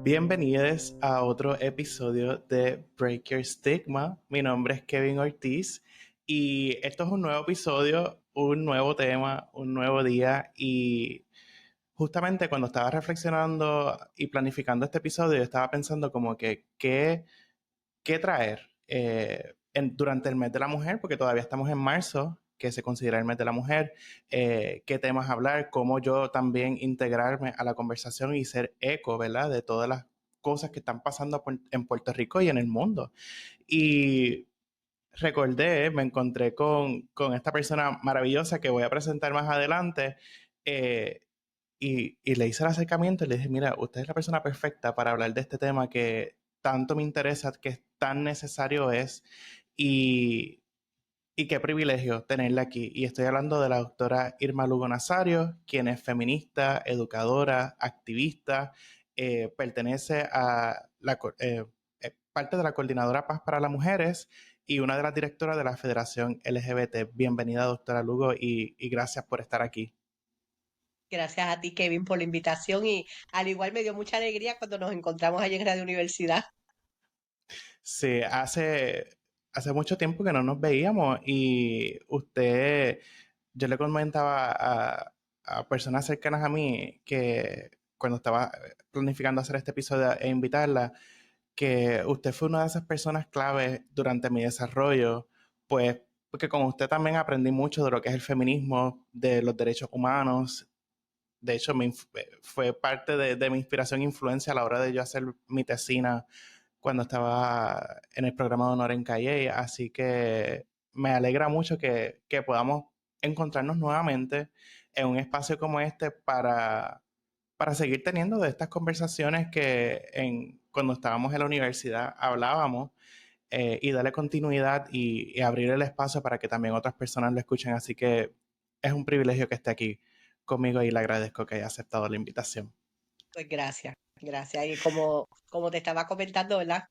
Bienvenidos a otro episodio de Break Your Stigma. Mi nombre es Kevin Ortiz y esto es un nuevo episodio, un nuevo tema, un nuevo día y justamente cuando estaba reflexionando y planificando este episodio, yo estaba pensando como que qué traer durante el mes de la mujer, porque todavía estamos en marzo, que se considera el mes de la mujer, qué temas hablar, cómo yo también integrarme a la conversación y ser eco, ¿verdad? De todas las cosas que están pasando en Puerto Rico y en el mundo. Y recordé, me encontré con esta persona maravillosa que voy a presentar más adelante. eh, y le hice el acercamiento y le dije, mira, usted es la persona perfecta para hablar de este tema que tanto me interesa, que tan necesario es y, y qué privilegio tenerla aquí. Y estoy hablando de la doctora Irma Lugo Nazario, quien es feminista, educadora, activista, pertenece a parte de la Coordinadora Paz para las Mujeres y una de las directoras de la Federación LGBT. Bienvenida, doctora Lugo, y gracias por estar aquí. Gracias a ti, Kevin, por la invitación y al igual me dio mucha alegría cuando nos encontramos allí en Radio Universidad. Sí, hace mucho tiempo que no nos veíamos y yo le comentaba a personas cercanas a mí que cuando estaba planificando hacer este episodio e invitarla, que usted fue una de esas personas clave durante mi desarrollo, pues porque con usted también aprendí mucho de lo que es el feminismo, de los derechos humanos. De hecho, fue parte de mi inspiración e influencia a la hora de yo hacer mi tesina cuando estaba en el programa de honor en Calle, así que me alegra mucho que podamos encontrarnos nuevamente en un espacio como este para seguir teniendo de estas conversaciones que cuando estábamos en la universidad hablábamos, y darle continuidad y abrir el espacio para que también otras personas lo escuchen. Así que es un privilegio que esté aquí conmigo y le agradezco que haya aceptado la invitación. Pues gracias, gracias. Y como te estaba comentando, ¿verdad?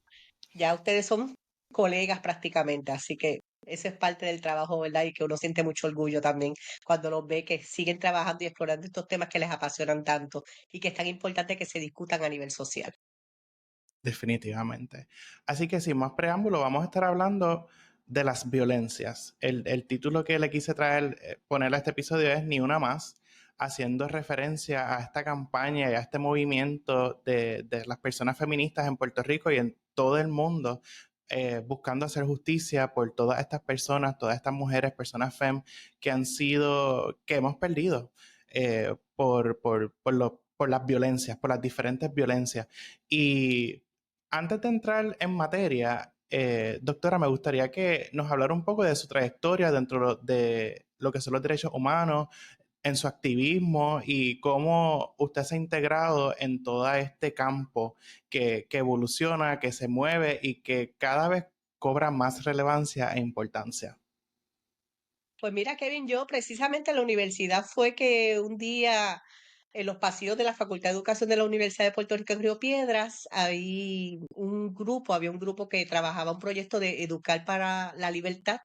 Ya ustedes son colegas prácticamente, así que eso es parte del trabajo, ¿verdad? Y que uno siente mucho orgullo también cuando los ve que siguen trabajando y explorando estos temas que les apasionan tanto y que es tan importante que se discutan a nivel social. Definitivamente. Así que sin más preámbulo, vamos a estar hablando de las violencias. El título que le quise traer, ponerle a este episodio es Ni una más, haciendo referencia a esta campaña y a este movimiento de las personas feministas en Puerto Rico y en todo el mundo, buscando hacer justicia por todas estas personas, todas estas mujeres, personas fem que hemos perdido por las violencias, por las diferentes violencias. Y antes de entrar en materia, doctora, me gustaría que nos hablara un poco de su trayectoria dentro de lo que son los derechos humanos, en su activismo y cómo usted se ha integrado en todo este campo que evoluciona, que se mueve y que cada vez cobra más relevancia e importancia. Pues mira, Kevin, yo precisamente en la universidad fue que un día en los pasillos de la Facultad de Educación de la Universidad de Puerto Rico en Río Piedras, había un grupo que trabajaba un proyecto de Educar para la Libertad.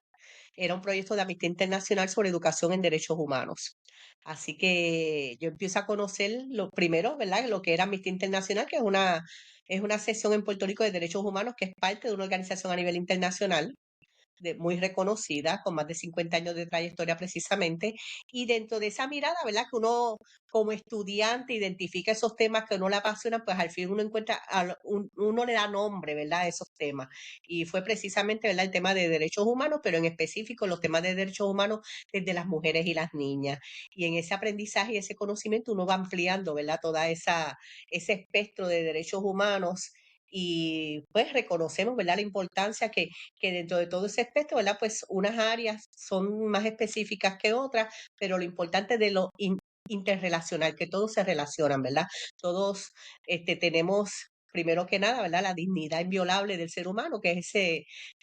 Era un proyecto de Amnistía Internacional sobre educación en derechos humanos. Así que yo empiezo a conocer lo primero, ¿verdad? Lo que era Amnistía Internacional, que es una sección en Puerto Rico de derechos humanos que es parte de una organización a nivel internacional muy reconocida, con más de 50 años de trayectoria precisamente, y dentro de esa mirada, ¿verdad? Que uno como estudiante identifica esos temas que uno le apasionan, pues al fin uno encuentra, uno le da nombre, ¿verdad? A esos temas. Y fue precisamente, ¿verdad? El tema de derechos humanos, pero en específico los temas de derechos humanos desde las mujeres y las niñas. Y en ese aprendizaje y ese conocimiento uno va ampliando, ¿verdad? Ese espectro de derechos humanos y pues reconocemos, ¿verdad? La importancia que dentro de todo ese espectro, ¿verdad? Pues unas áreas son más específicas que otras, pero lo importante de lo interrelacional, que todos se relacionan, ¿verdad? Todos tenemos, primero que nada, ¿verdad? La dignidad inviolable del ser humano, que es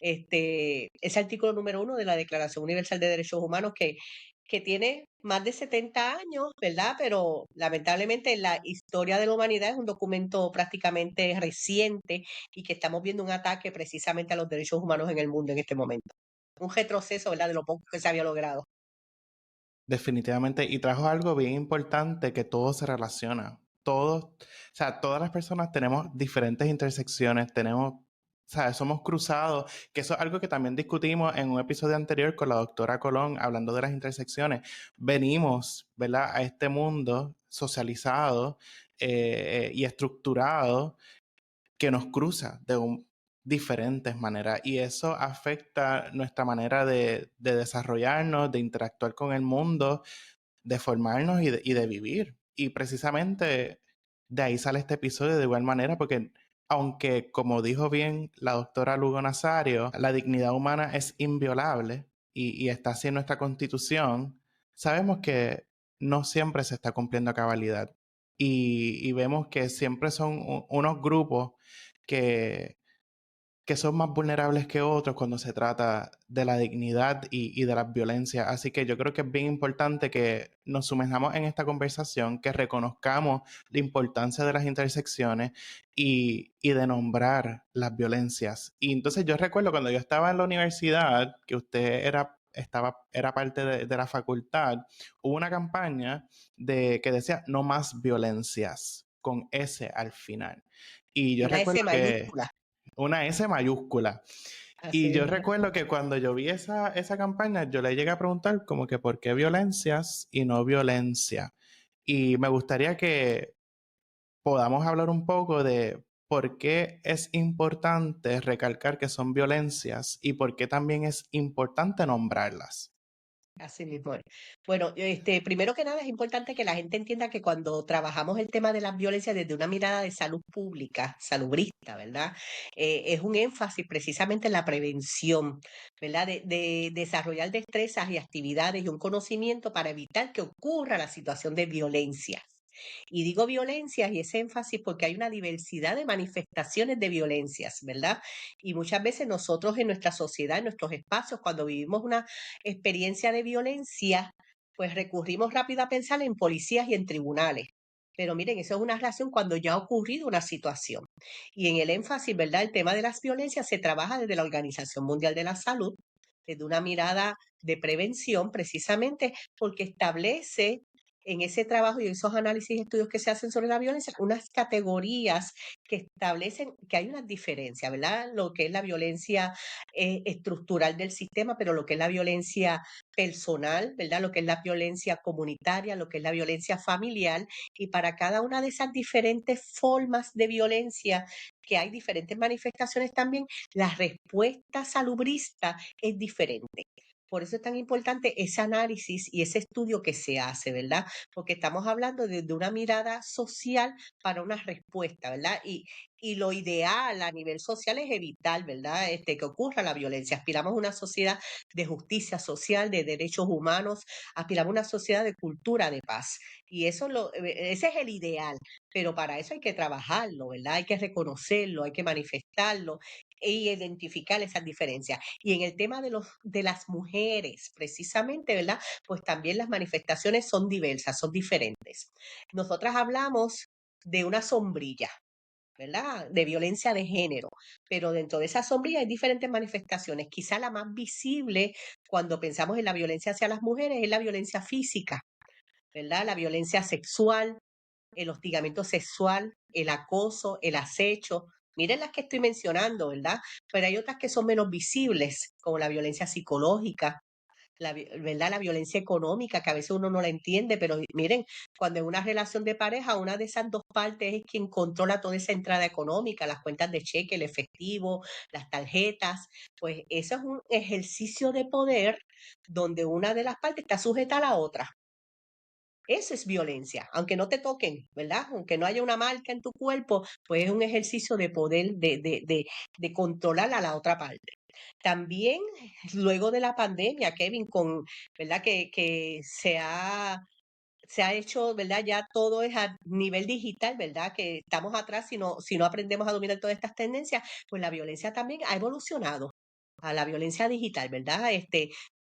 ese artículo número 1 de la Declaración Universal de Derechos Humanos que tiene más de 70 años, ¿verdad? Pero lamentablemente la historia de la humanidad es un documento prácticamente reciente y que estamos viendo un ataque precisamente a los derechos humanos en el mundo en este momento. Un retroceso, ¿verdad? De lo poco que se había logrado. Definitivamente, y trajo algo bien importante que todo se relaciona. todos, o sea, todas las personas tenemos diferentes intersecciones, tenemos, o sea, somos cruzados, que eso es algo que también discutimos en un episodio anterior con la doctora Colón, hablando de las intersecciones. Venimos, ¿verdad?, a este mundo socializado y estructurado que nos cruza diferentes maneras y eso afecta nuestra manera de desarrollarnos, de interactuar con el mundo, de formarnos y de vivir. Y precisamente de ahí sale este episodio de igual manera, porque aunque, como dijo bien la doctora Lugo Nazario, la dignidad humana es inviolable y está así en nuestra constitución, sabemos que no siempre se está cumpliendo a cabalidad. Y vemos que siempre son unos grupos que, que son más vulnerables que otros cuando se trata de la dignidad y de las violencias. Así que yo creo que es bien importante que nos sumerjamos en esta conversación, que reconozcamos la importancia de las intersecciones y de nombrar las violencias. Y entonces yo recuerdo cuando yo estaba en la universidad, que usted era parte de la facultad, hubo una campaña que decía no más violencias, con S al final. Y yo Una recuerdo S que mayúscula. una S mayúscula. Así Y yo mismo. recuerdo que cuando yo vi esa campaña, yo le llegué a preguntar como que por qué violencias y no violencia. Y me gustaría que podamos hablar un poco de por qué es importante recalcar que son violencias y por qué también es importante nombrarlas. Así mismo es. Bueno, primero que nada es importante que la gente entienda que cuando trabajamos el tema de las violencias desde una mirada de salud pública, salubrista, ¿verdad? Es un énfasis precisamente en la prevención, ¿verdad? De desarrollar destrezas y actividades y un conocimiento para evitar que ocurra la situación de violencia. Y digo violencias y ese énfasis porque hay una diversidad de manifestaciones de violencias, ¿verdad? Y muchas veces nosotros en nuestra sociedad, en nuestros espacios, cuando vivimos una experiencia de violencia, pues recurrimos rápido a pensar en policías y en tribunales. Pero miren, eso es una reacción cuando ya ha ocurrido una situación. Y en el énfasis, ¿verdad? El tema de las violencias se trabaja desde la Organización Mundial de la Salud, desde una mirada de prevención, precisamente porque establece en ese trabajo y esos análisis y estudios que se hacen sobre la violencia, unas categorías que establecen que hay unas diferencias, ¿verdad? Lo que es la violencia estructural del sistema, pero lo que es la violencia personal, ¿verdad? Lo que es la violencia comunitaria, lo que es la violencia familiar, y para cada una de esas diferentes formas de violencia, que hay diferentes manifestaciones también, la respuesta salubrista es diferente. Por eso es tan importante ese análisis y ese estudio que se hace, ¿verdad? Porque estamos hablando de una mirada social para una respuesta, ¿verdad? Y lo ideal a nivel social es evitar, ¿verdad? Que ocurra la violencia. Aspiramos a una sociedad de justicia social, de derechos humanos, aspiramos a una sociedad de cultura de paz. Y ese es el ideal, pero para eso hay que trabajarlo, ¿verdad? Hay que reconocerlo, hay que manifestarlo e identificar esas diferencias. Y en el tema de las mujeres, precisamente, ¿verdad? Pues también las manifestaciones son diversas, son diferentes. Nosotras hablamos de una sombrilla, ¿verdad? De violencia de género, pero dentro de esa sombrilla hay diferentes manifestaciones. Quizá la más visible cuando pensamos en la violencia hacia las mujeres es la violencia física, ¿verdad? La violencia sexual, el hostigamiento sexual, el acoso, el acecho. Miren las que estoy mencionando, ¿verdad? Pero hay otras que son menos visibles, como la violencia psicológica, ¿verdad? La violencia económica, que a veces uno no la entiende, pero miren, cuando en una relación de pareja, una de esas dos partes es quien controla toda esa entrada económica, las cuentas de cheque, el efectivo, las tarjetas, pues eso es un ejercicio de poder donde una de las partes está sujeta a la otra. Eso es violencia, aunque no te toquen, ¿verdad? Aunque no haya una marca en tu cuerpo, pues es un ejercicio de poder, de controlar a la otra parte. También luego de la pandemia, Kevin, ¿verdad? Que se ha hecho, ¿verdad? Ya todo es a nivel digital, ¿verdad? Que estamos atrás si no aprendemos a dominar todas estas tendencias, pues la violencia también ha evolucionado a la violencia digital, ¿verdad?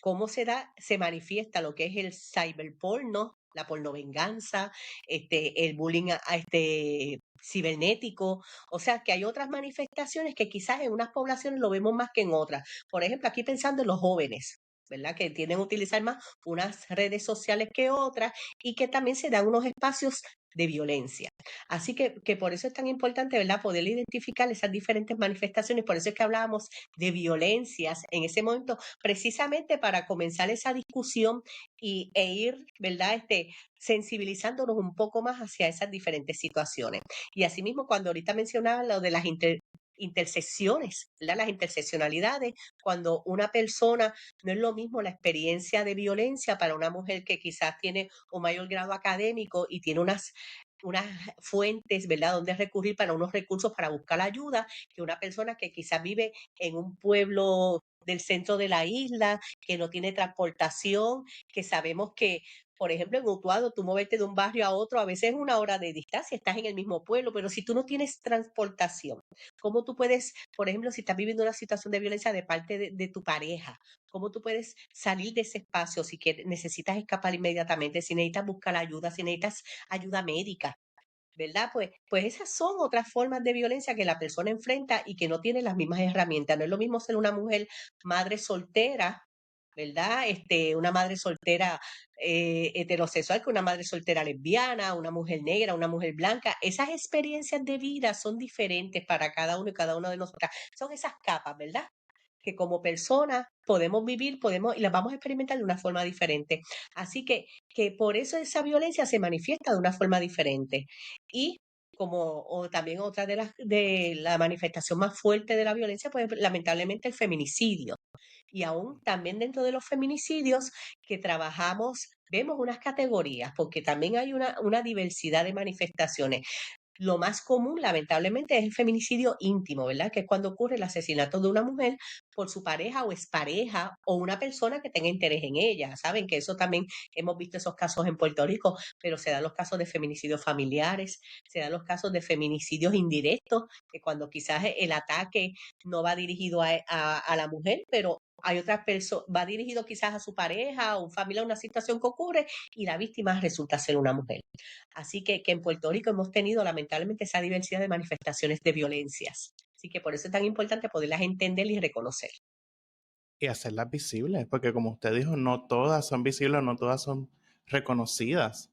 Cómo se manifiesta lo que es el cyberporno, la pornovenganza, el bullying cibernético, o sea que hay otras manifestaciones que quizás en unas poblaciones lo vemos más que en otras. Por ejemplo, aquí pensando en los jóvenes. ¿verdad? Que tienden a utilizar más unas redes sociales que otras y que también se dan unos espacios de violencia. Así que por eso es tan importante, ¿verdad? Poder identificar esas diferentes manifestaciones. Por eso es que hablábamos de violencias en ese momento, precisamente para comenzar esa discusión e ir, ¿verdad? Sensibilizándonos un poco más hacia esas diferentes situaciones. Y asimismo, cuando ahorita mencionaba lo de las intersecciones, ¿verdad? Las interseccionalidades, cuando una persona, no es lo mismo la experiencia de violencia para una mujer que quizás tiene un mayor grado académico y tiene unas fuentes, ¿verdad?, donde recurrir para unos recursos para buscar ayuda, que una persona que quizás vive en un pueblo del centro de la isla, que no tiene transportación, que sabemos que, por ejemplo, en Utuado, tú moverte de un barrio a otro, a veces es una hora de distancia, estás en el mismo pueblo, pero si tú no tienes transportación, ¿cómo tú puedes, por ejemplo, si estás viviendo una situación de violencia de parte de tu pareja, cómo tú puedes salir de ese espacio si necesitas escapar inmediatamente, si necesitas buscar ayuda, si necesitas ayuda médica? ¿Verdad? Pues esas son otras formas de violencia que la persona enfrenta y que no tiene las mismas herramientas. No es lo mismo ser una mujer madre soltera, ¿verdad? Una madre soltera heterosexual que una madre soltera lesbiana, una mujer negra, una mujer blanca. Esas experiencias de vida son diferentes para cada uno y cada una de nosotras. Son esas capas, ¿verdad? Que como personas podemos vivir, podemos y las vamos a experimentar de una forma diferente. Así que por eso esa violencia se manifiesta de una forma diferente. Y como o también otra de la manifestación más fuerte de la violencia, pues lamentablemente el feminicidio. Y aún también dentro de los feminicidios que trabajamos, vemos unas categorías, porque también hay una diversidad de manifestaciones. Lo más común, lamentablemente, es el feminicidio íntimo, ¿verdad? Que es cuando ocurre el asesinato de una mujer por su pareja o expareja o una persona que tenga interés en ella. Saben que eso también hemos visto esos casos en Puerto Rico, pero se dan los casos de feminicidios familiares, se dan los casos de feminicidios indirectos, que cuando quizás el ataque no va dirigido a la mujer, pero hay otras personas, va dirigido quizás a su pareja o un familiar, una situación que ocurre y la víctima resulta ser una mujer. Así que en Puerto Rico hemos tenido lamentablemente esa diversidad de manifestaciones de violencias. Así que por eso es tan importante poderlas entender y reconocer. Y hacerlas visibles, porque como usted dijo, no todas son visibles, no todas son reconocidas.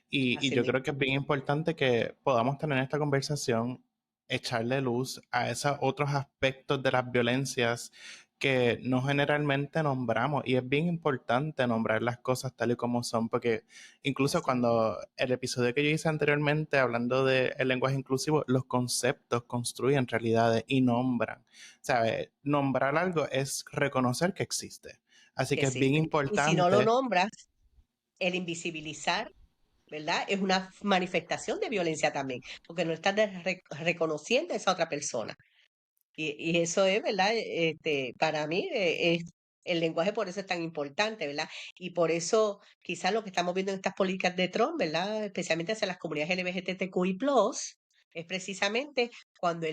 Y Así yo mismo. creo que es bien importante que podamos tener esta conversación, echarle luz a esos otros aspectos de las violencias que no generalmente nombramos. Y es bien importante nombrar las cosas tal y como son, porque incluso Así mismo. cuando el episodio que yo hice anteriormente, hablando del lenguaje inclusivo, los conceptos construyen realidades y nombran. ¿Sabe? Nombrar algo es reconocer que existe. Así Que que es bien existe. Y si no lo importante. nombras, el invisibilizar, ¿verdad? Es una manifestación de violencia también, porque no estás reconociendo a esa otra persona. Y eso es, ¿verdad? Para mí el lenguaje por eso es tan importante, ¿verdad? Y por eso quizás lo que estamos viendo en estas políticas de Trump, ¿verdad? Especialmente hacia las comunidades LGBTQI+, es precisamente cuando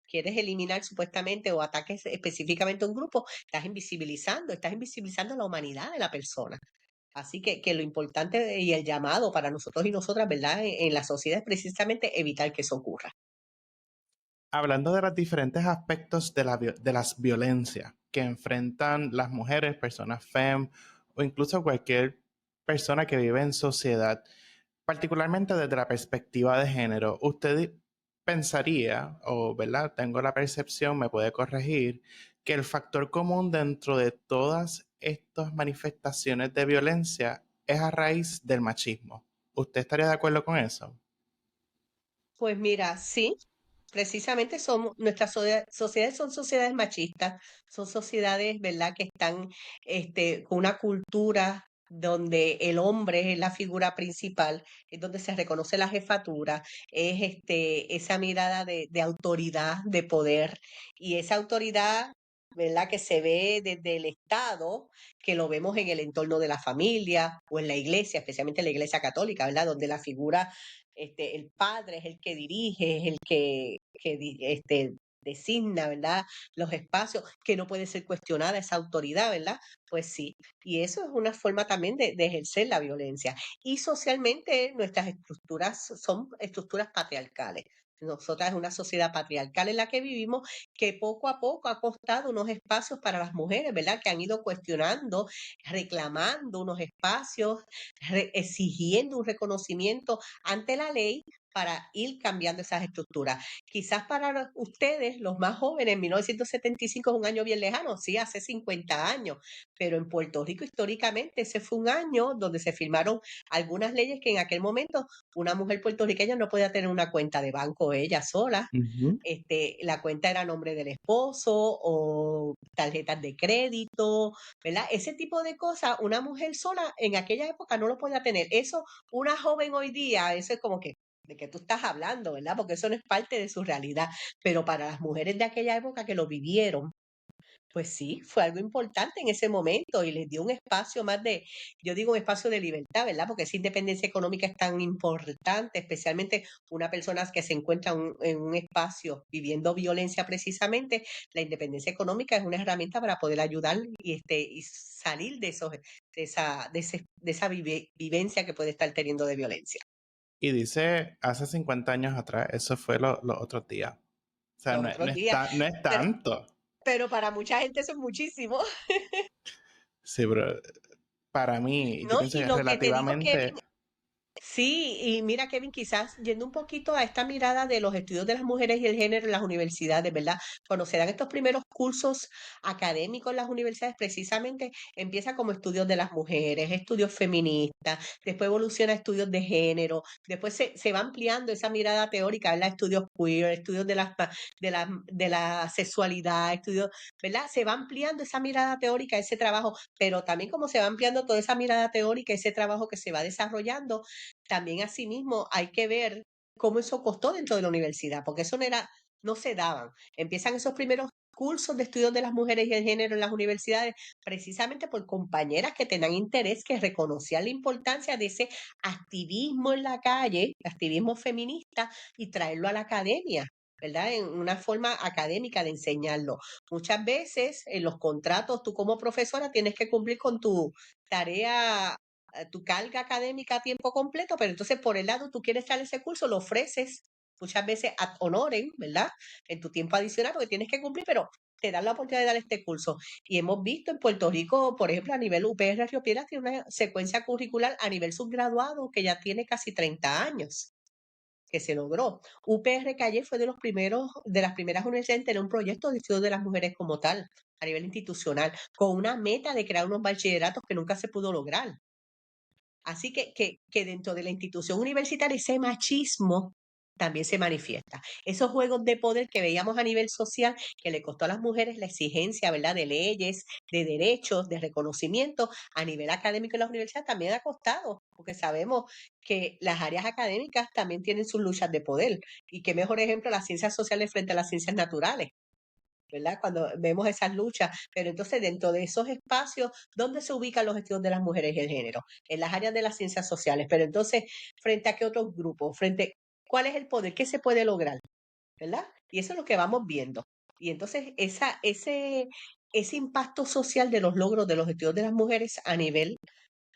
quieres eliminar supuestamente o ataques específicamente a un grupo, estás invisibilizando la humanidad de la persona. Así que lo importante y el llamado para nosotros y nosotras, ¿verdad? En la sociedad es precisamente evitar que eso ocurra. Hablando de los diferentes aspectos de las violencias que enfrentan las mujeres, personas FEM o incluso cualquier persona que vive en sociedad, particularmente desde la perspectiva de género, usted pensaría, o verdad, tengo la percepción, me puede corregir, que el factor común dentro de todas estas manifestaciones de violencia es a raíz del machismo. ¿Usted estaría de acuerdo con eso? Pues mira, sí, precisamente nuestras sociedades son sociedades machistas, son sociedades, ¿verdad?, que están con una cultura donde el hombre es la figura principal, es donde se reconoce la jefatura, es esa mirada de autoridad, de poder, y esa autoridad, ¿verdad?, que se ve desde el Estado, que lo vemos en el entorno de la familia o en la iglesia, especialmente en la iglesia católica, ¿verdad?, donde la figura el padre es el que dirige, es el que designa, ¿verdad? Los espacios, que no puede ser cuestionada esa autoridad, ¿verdad? Pues sí, y eso es una forma también de ejercer la violencia. Y socialmente nuestras estructuras son estructuras patriarcales. Nosotras es una sociedad patriarcal en la que vivimos, que poco a poco ha costado unos espacios para las mujeres, ¿verdad? Que han ido cuestionando, reclamando unos espacios, exigiendo un reconocimiento ante la ley para ir cambiando esas estructuras. Quizás para ustedes, los más jóvenes, 1975 es un año bien lejano, sí, hace 50 años, pero en Puerto Rico históricamente ese fue un año donde se firmaron algunas leyes que en aquel momento una mujer puertorriqueña no podía tener una cuenta de banco ella sola. Ujú. La cuenta era a nombre del esposo o tarjetas de crédito, ¿verdad? Ese tipo de cosas, una mujer sola en aquella época no lo podía tener. Eso, una joven hoy día, eso es como que, ¿de qué tú estás hablando, verdad? Porque eso no es parte de su realidad. Pero para las mujeres de aquella época que lo vivieron, pues sí, fue algo importante en ese momento y les dio un espacio más de, yo digo un espacio de libertad, ¿verdad? Porque esa independencia económica es tan importante, especialmente una persona que se encuentra en un espacio viviendo violencia precisamente, la independencia económica es una herramienta para poder ayudar y salir de esa vivencia que puede estar teniendo de violencia. Y dice hace 50 años atrás, eso fue los otros días. O sea, Los otros días, no es pero, tanto. pero para mucha gente eso es muchísimo, Sí, pero para mí, yo ¿no? pienso Y que lo que te digo, relativamente. Kevin, sí, y mira, Kevin, quizás yendo un poquito a esta mirada de los estudios de las mujeres y el género en las universidades, ¿verdad? Cuando se dan estos primeros cursos académicos en las universidades, precisamente empieza como estudios de las mujeres, estudios feministas, después evoluciona a estudios de género, después se va ampliando esa mirada teórica, ¿verdad? Estudios queer, estudios de la sexualidad, estudios, ¿verdad? Se va ampliando esa mirada teórica, ese trabajo, pero también como se va ampliando toda esa mirada teórica, ese trabajo que se va desarrollando también asimismo hay que ver cómo eso costó dentro de la universidad, porque eso no se daban. Empiezan esos primeros cursos de estudios de las mujeres y el género en las universidades, precisamente por compañeras que tenían interés, que reconocían la importancia de ese activismo en la calle, activismo feminista, y traerlo a la academia. ¿Verdad? En una forma académica de enseñarlo. Muchas veces en los contratos, tú como profesora tienes que cumplir con tu tarea, tu carga académica a tiempo completo, pero entonces por el lado tú quieres dar ese curso, lo ofreces muchas veces ad honorem, ¿verdad? En tu tiempo adicional, porque tienes que cumplir, pero te dan la oportunidad de dar este curso. Y hemos visto en Puerto Rico, por ejemplo, a nivel UPR Río Piedras, tiene una secuencia curricular a nivel subgraduado que ya tiene casi 30 años que se logró. UPR Calle fue de las primeras universidades en tener un proyecto de estudio de las mujeres como tal, a nivel institucional, con una meta de crear unos bachilleratos que nunca se pudo lograr. Así que dentro de la institución universitaria ese machismo también se manifiesta. Esos juegos de poder que veíamos a nivel social, que le costó a las mujeres la exigencia, ¿verdad?, de leyes, de derechos, de reconocimiento, a nivel académico en la universidad también ha costado, porque sabemos que las áreas académicas también tienen sus luchas de poder. Y qué mejor ejemplo las ciencias sociales frente a las ciencias naturales. ¿Verdad? Cuando vemos esas luchas, pero entonces dentro de esos espacios, ¿dónde se ubican los estudios de las mujeres y el género? En las áreas de las ciencias sociales, pero entonces, ¿frente a qué otros grupos? ¿Cuál es el poder? ¿Qué se puede lograr? ¿Verdad? Y eso es lo que vamos viendo. Y entonces ese impacto social de los logros de los estudios de las mujeres a nivel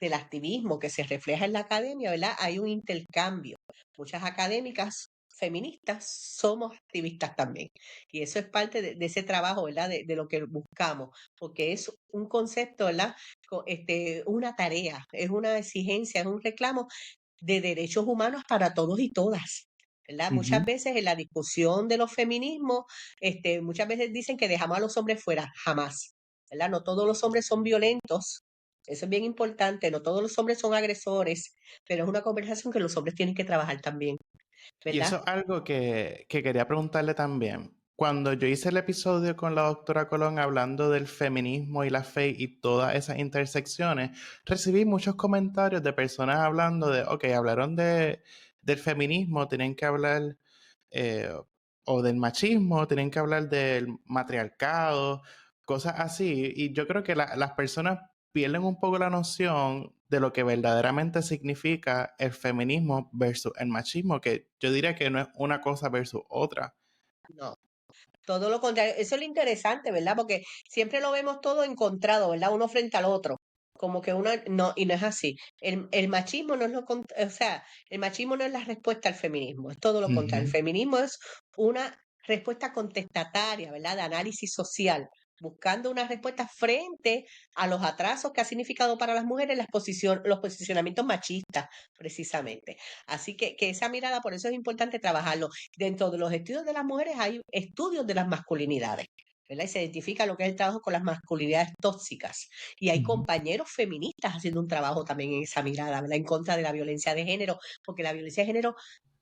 del activismo que se refleja en la academia, ¿verdad? Hay un intercambio. Muchas académicas feministas somos activistas también. Y eso es parte de ese trabajo, ¿verdad? De lo que buscamos, porque es un concepto, ¿verdad? Una tarea, es una exigencia, es un reclamo de derechos humanos para todos y todas. ¿Verdad? Muchas Ujú. veces en la discusión de los feminismos, muchas veces dicen que dejamos a los hombres fuera, jamás. ¿Verdad? No todos los hombres son violentos, eso es bien importante, no todos los hombres son agresores, pero es una conversación que los hombres tienen que trabajar también, Y eso ¿verdad? es algo que quería preguntarle también. Cuando yo hice el episodio con la doctora Colón hablando del feminismo y la fe y todas esas intersecciones, recibí muchos comentarios de personas hablando de, ok, hablaron del feminismo, tienen que hablar, eh, o del machismo, tienen que hablar del matriarcado, cosas así. Y yo creo que las personas pierden un poco la noción de lo que verdaderamente significa el feminismo versus el machismo, que yo diría que no es una cosa versus otra. No, todo lo contrario. Eso es lo interesante, ¿verdad? Porque siempre lo vemos todo encontrado, ¿verdad? Uno frente al otro. como que uno, no, y no es así. El machismo no es o sea, el machismo no es la respuesta al feminismo, es todo lo contrario. El Ujú, feminismo es una respuesta contestataria, ¿verdad? De análisis social, buscando una respuesta frente a los atrasos que ha significado para las mujeres los posicionamientos machistas, precisamente. Así que esa mirada, por eso es importante trabajarlo. Dentro de los estudios de las mujeres hay estudios de las masculinidades, ¿verdad? Y se identifica lo que es el trabajo con las masculinidades tóxicas. Y hay ujú. compañeros feministas haciendo un trabajo también en esa mirada, ¿verdad? En contra de la violencia de género, porque la violencia de género,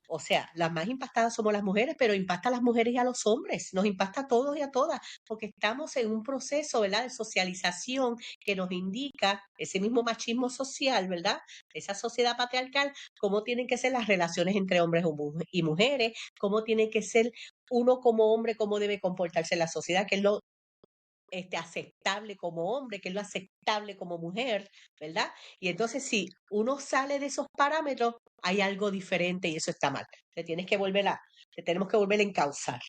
o sea, las más impactadas somos las mujeres, pero impacta a las mujeres y a los hombres, nos impacta a todos y a todas, porque estamos en un proceso, ¿verdad?, de socialización que nos indica ese mismo machismo social, ¿verdad? Esa sociedad patriarcal, cómo tienen que ser las relaciones entre hombres y mujeres, cómo tiene que ser uno como hombre, cómo debe comportarse en la sociedad, que es lo aceptable como hombre, que es lo aceptable como mujer, ¿verdad? Y entonces si uno sale de esos parámetros, hay algo diferente y eso está mal. Te tenemos que volver a encauzar.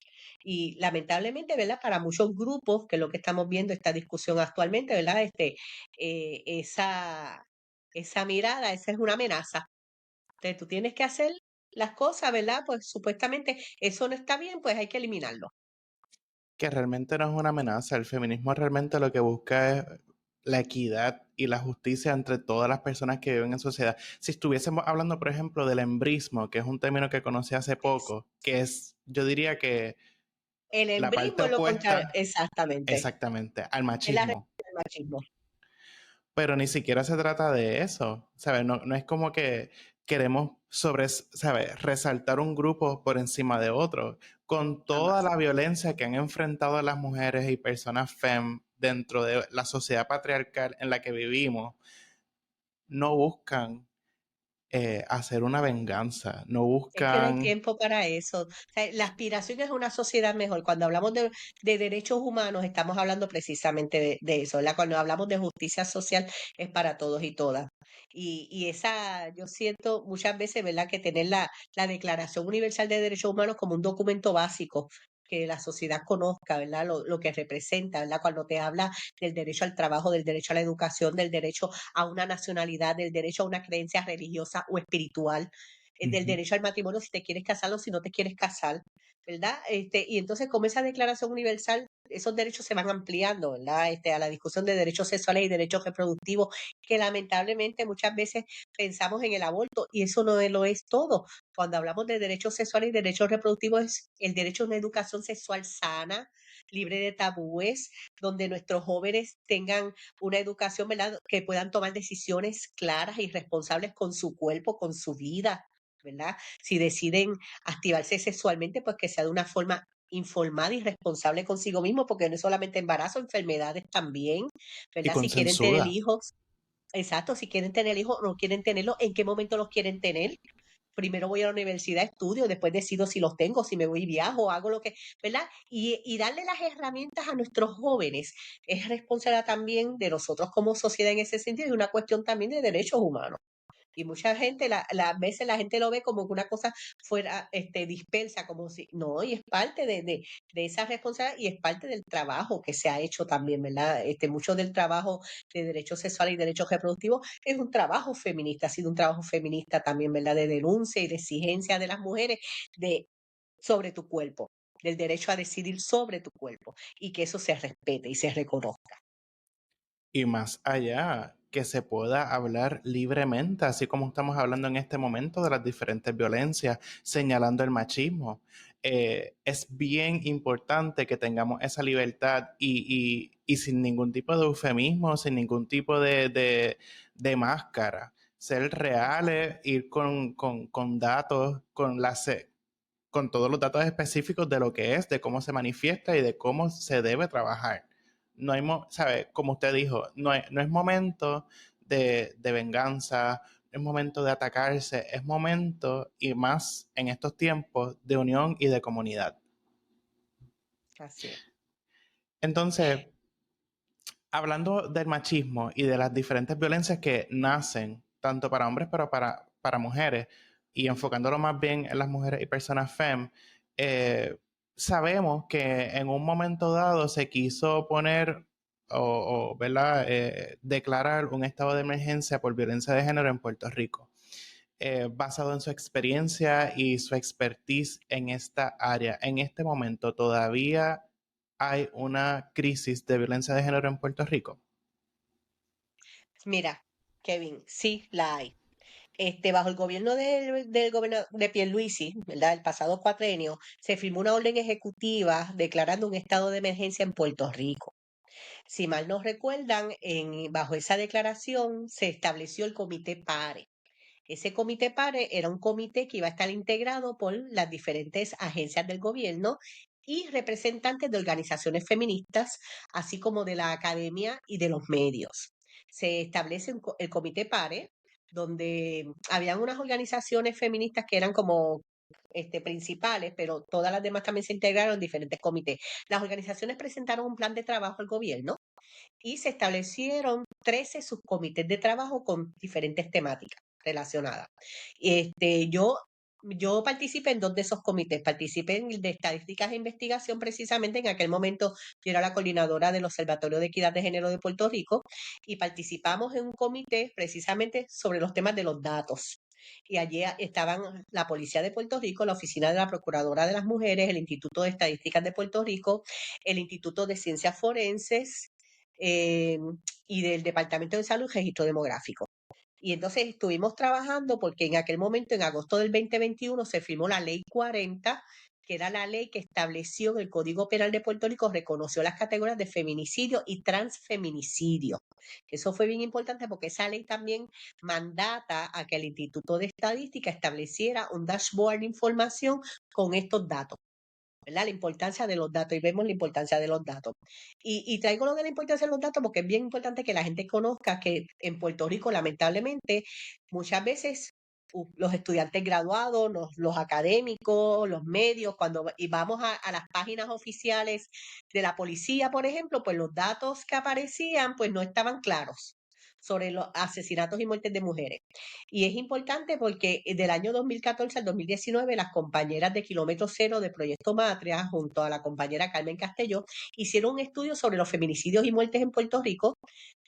Y lamentablemente, ¿verdad? Para muchos grupos, que es lo que estamos viendo, esta discusión actualmente, ¿verdad? Eh, esa, esa mirada, esa es una amenaza. Entonces tú tienes que hacer las cosas, ¿verdad? Pues supuestamente eso no está bien, pues hay que eliminarlo. Que realmente no es una amenaza. El feminismo realmente lo que busca es la equidad y la justicia entre todas las personas que viven en sociedad. Si estuviésemos hablando, por ejemplo, del embrismo, que es un término que conocí hace poco, que es, yo diría que El la parte embrismo es lo contrario, opuesta exactamente. exactamente al Es la machismo. respuesta al machismo. Pero ni siquiera se trata de eso, ¿sabes? No, no es como que queremos ¿sabes? Resaltar un grupo por encima de otro. Con toda Jamás. la violencia que han enfrentado las mujeres y personas fem dentro de la sociedad patriarcal en la que vivimos, no buscan hacer una venganza, no Es que no hay buscan... tiempo para eso. O sea, la aspiración es una sociedad mejor. Cuando hablamos de derechos humanos, estamos hablando precisamente de eso, ¿verdad? Cuando hablamos de justicia social, es para todos y todas. Y esa, yo siento muchas veces, ¿verdad?, que tener la Declaración Universal de Derechos Humanos como un documento básico que la sociedad conozca, ¿verdad? Lo que representa, ¿verdad? Cuando te habla del derecho al trabajo, del derecho a la educación, del derecho a una nacionalidad, del derecho a una creencia religiosa o espiritual, del Ujú. derecho al matrimonio, si te quieres casar o si no te quieres casar, ¿verdad? Y entonces, como esa declaración universal, esos derechos se van ampliando, ¿verdad? A la discusión de derechos sexuales y derechos reproductivos, que lamentablemente muchas veces pensamos en el aborto y eso no lo es todo. Cuando hablamos de derechos sexuales y derechos reproductivos, es el derecho a una educación sexual sana, libre de tabúes, donde nuestros jóvenes tengan una educación, ¿verdad?, que puedan tomar decisiones claras y responsables con su cuerpo, con su vida, ¿verdad? Si deciden activarse sexualmente, pues que sea de una forma informada y responsable consigo mismo, porque no es solamente embarazo, enfermedades también, Y ¿verdad? Si quieren tener consensuada. hijos, exacto, si quieren tener hijos o no quieren tenerlos, ¿en qué momento los quieren tener? Primero voy a la universidad, estudio, después decido si los tengo, si me voy y viajo, hago lo que, ¿verdad? Y darle las herramientas a nuestros jóvenes es responsabilidad también de nosotros como sociedad en ese sentido y una cuestión también de derechos humanos. Y mucha gente, las veces la gente lo ve como que una cosa fuera dispersa, como si, no, y es parte de esa responsabilidad y es parte del trabajo que se ha hecho también, ¿verdad? Mucho del trabajo de derechos sexuales y derechos reproductivos es un trabajo feminista, ha sido un trabajo feminista también, ¿verdad? De denuncia y de exigencia de las mujeres de, sobre tu cuerpo, del derecho a decidir sobre tu cuerpo y que eso se respete y se reconozca. Y más allá, que se pueda hablar libremente, así como estamos hablando en este momento de las diferentes violencias, señalando el machismo. Es bien importante que tengamos esa libertad y sin ningún tipo de eufemismo, sin ningún tipo de máscara. Ser reales, ir con datos, con todos los datos específicos de lo que es, de cómo se manifiesta y de cómo se debe trabajar. No hay, ¿sabe? Como usted dijo, no es momento de venganza, no es momento de atacarse, es momento, y más en estos tiempos, de unión y de comunidad. Así es. Entonces, hablando del machismo y de las diferentes violencias que nacen, tanto para hombres pero para mujeres, y enfocándolo más bien en las mujeres y personas FEM, sabemos que en un momento dado se quiso poner ¿verdad? Declarar un estado de emergencia por violencia de género en Puerto Rico, basado en su experiencia y su expertise en esta área. En este momento todavía hay una crisis de violencia de género en Puerto Rico. Mira, Kevin, sí la hay. Bajo el gobierno del gobernador de Pierluisi, ¿verdad? El pasado cuatrenio, se firmó una orden ejecutiva declarando un estado de emergencia en Puerto Rico. Si mal no recuerdan, bajo esa declaración se estableció el Comité PARE. Ese Comité PARE era un comité que iba a estar integrado por las diferentes agencias del gobierno y representantes de organizaciones feministas, así como de la academia y de los medios. Se establece el Comité PARE, donde habían unas organizaciones feministas que eran como principales, pero todas las demás también se integraron en diferentes comités. Las organizaciones presentaron un plan de trabajo al gobierno y se establecieron 13 subcomités de trabajo con diferentes temáticas relacionadas. Yo participé en dos de esos comités. Participé en el de estadísticas e investigación, precisamente en aquel momento yo era la coordinadora del Observatorio de Equidad de Género de Puerto Rico y participamos en un comité precisamente sobre los temas de los datos. Y allí estaban la Policía de Puerto Rico, la Oficina de la Procuradora de las Mujeres, el Instituto de Estadísticas de Puerto Rico, el Instituto de Ciencias Forenses, eh, y del Departamento de Salud, Registro Demográfico. Y entonces estuvimos trabajando porque en aquel momento, en agosto del 2021, se firmó la Ley 40, que era la ley que estableció en el Código Penal de Puerto Rico, reconoció las categorías de feminicidio y transfeminicidio. Eso fue bien importante porque esa ley también mandata a que el Instituto de Estadística estableciera un dashboard de información con estos datos. ¿Verdad? La importancia de los datos y vemos la importancia de los datos. Y traigo lo de la importancia de los datos porque es bien importante que la gente conozca que en Puerto Rico, lamentablemente, muchas veces los estudiantes graduados, los académicos, los medios, y vamos a las páginas oficiales de la policía, por ejemplo, pues los datos que aparecían pues no estaban claros sobre los asesinatos y muertes de mujeres. Y es importante porque del año 2014 al 2019 las compañeras de Kilómetro Cero de Proyecto Matria, junto a la compañera Carmen Castelló, hicieron un estudio sobre los feminicidios y muertes en Puerto Rico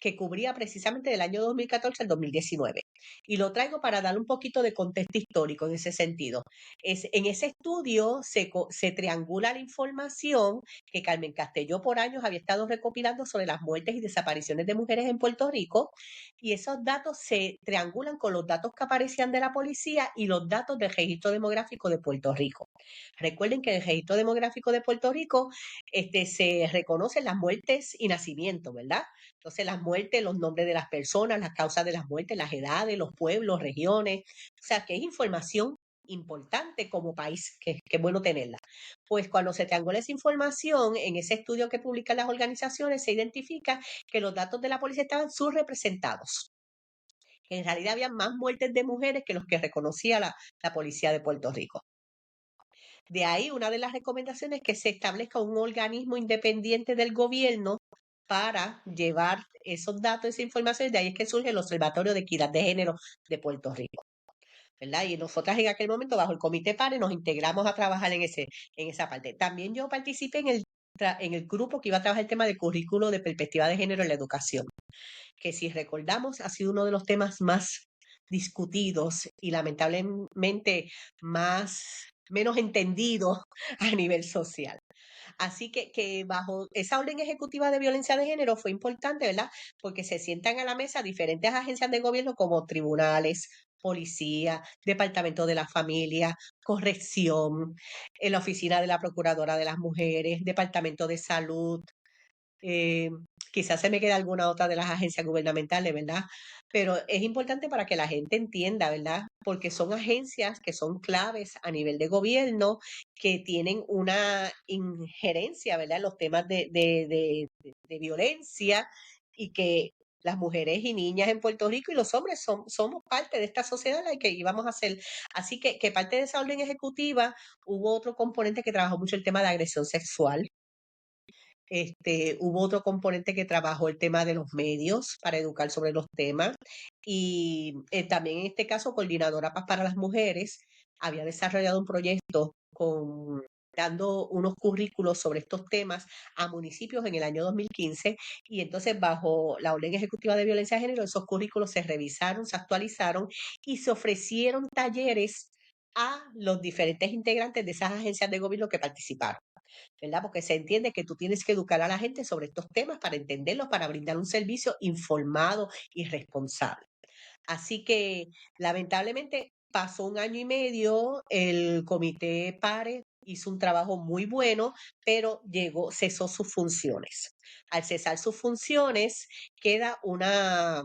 que cubría precisamente del año 2014 al 2019. Y lo traigo para dar un poquito de contexto histórico en ese sentido. En ese estudio se triangula la información que Carmen Castelló por años había estado recopilando sobre las muertes y desapariciones de mujeres en Puerto Rico, y esos datos se triangulan con los datos que aparecían de la policía y los datos del registro demográfico de Puerto Rico. Recuerden que en el registro demográfico de Puerto Rico se reconocen las muertes y nacimientos, ¿verdad? Entonces las muertes, los nombres de las personas, las causas de las muertes, las edades, los pueblos, regiones, o sea que es información importante como país, que es bueno tenerla. Pues cuando se triangula esa información, en ese estudio que publican las organizaciones, se identifica que los datos de la policía estaban subrepresentados. En realidad había más muertes de mujeres que los que reconocía la policía de Puerto Rico. De ahí una de las recomendaciones es que se establezca un organismo independiente del gobierno para llevar esos datos, esa información, de ahí es que surge el Observatorio de Equidad de Género de Puerto Rico. ¿Verdad? Y nosotras en aquel momento, bajo el Comité PARE, nos integramos a trabajar en esa parte. También yo participé en el grupo que iba a trabajar el tema del currículo de perspectiva de género en la educación, que si recordamos ha sido uno de los temas más discutidos y lamentablemente menos entendidos a nivel social. Así que bajo esa orden ejecutiva de violencia de género fue importante, ¿verdad? Porque se sientan a la mesa diferentes agencias de gobierno como tribunales, policía, departamento de la familia, corrección, la oficina de la procuradora de las mujeres, departamento de salud, eh, quizás se me queda alguna otra de las agencias gubernamentales, ¿verdad? Pero es importante para que la gente entienda, ¿verdad? Porque son agencias que son claves a nivel de gobierno, que tienen una injerencia, ¿verdad? En los temas de violencia, y que las mujeres y niñas en Puerto Rico y los hombres somos parte de esta sociedad en la que íbamos a ser. Así que parte de esa orden ejecutiva hubo otro componente que trabajó mucho el tema de agresión sexual. Hubo otro componente que trabajó el tema de los medios para educar sobre los temas, y también en este caso Coordinadora Paz para las Mujeres había desarrollado un proyecto con dando unos currículos sobre estos temas a municipios en el año 2015 y entonces bajo la Orden Ejecutiva de Violencia de Género esos currículos se revisaron, se actualizaron y se ofrecieron talleres a los diferentes integrantes de esas agencias de gobierno que participaron, ¿verdad? Porque se entiende que tú tienes que educar a la gente sobre estos temas para entenderlos, para brindar un servicio informado y responsable. Así que lamentablemente pasó un año y medio, el comité PARE hizo un trabajo muy bueno, pero cesó sus funciones. Al cesar sus funciones, queda una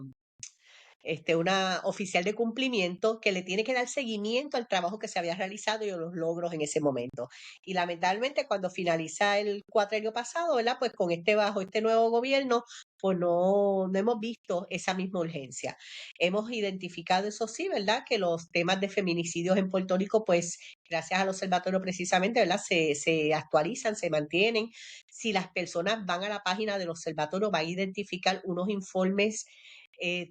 oficial de cumplimiento que le tiene que dar seguimiento al trabajo que se había realizado y a los logros en ese momento. Y lamentablemente cuando finaliza el cuatrenio pasado, ¿verdad? Pues bajo este nuevo gobierno, pues no hemos visto esa misma urgencia. Hemos identificado, eso sí, ¿verdad? Que los temas de feminicidios en Puerto Rico, pues gracias al observatorio precisamente, ¿verdad? Se actualizan, se mantienen. Si las personas van a la página del observatorio, van a identificar unos informes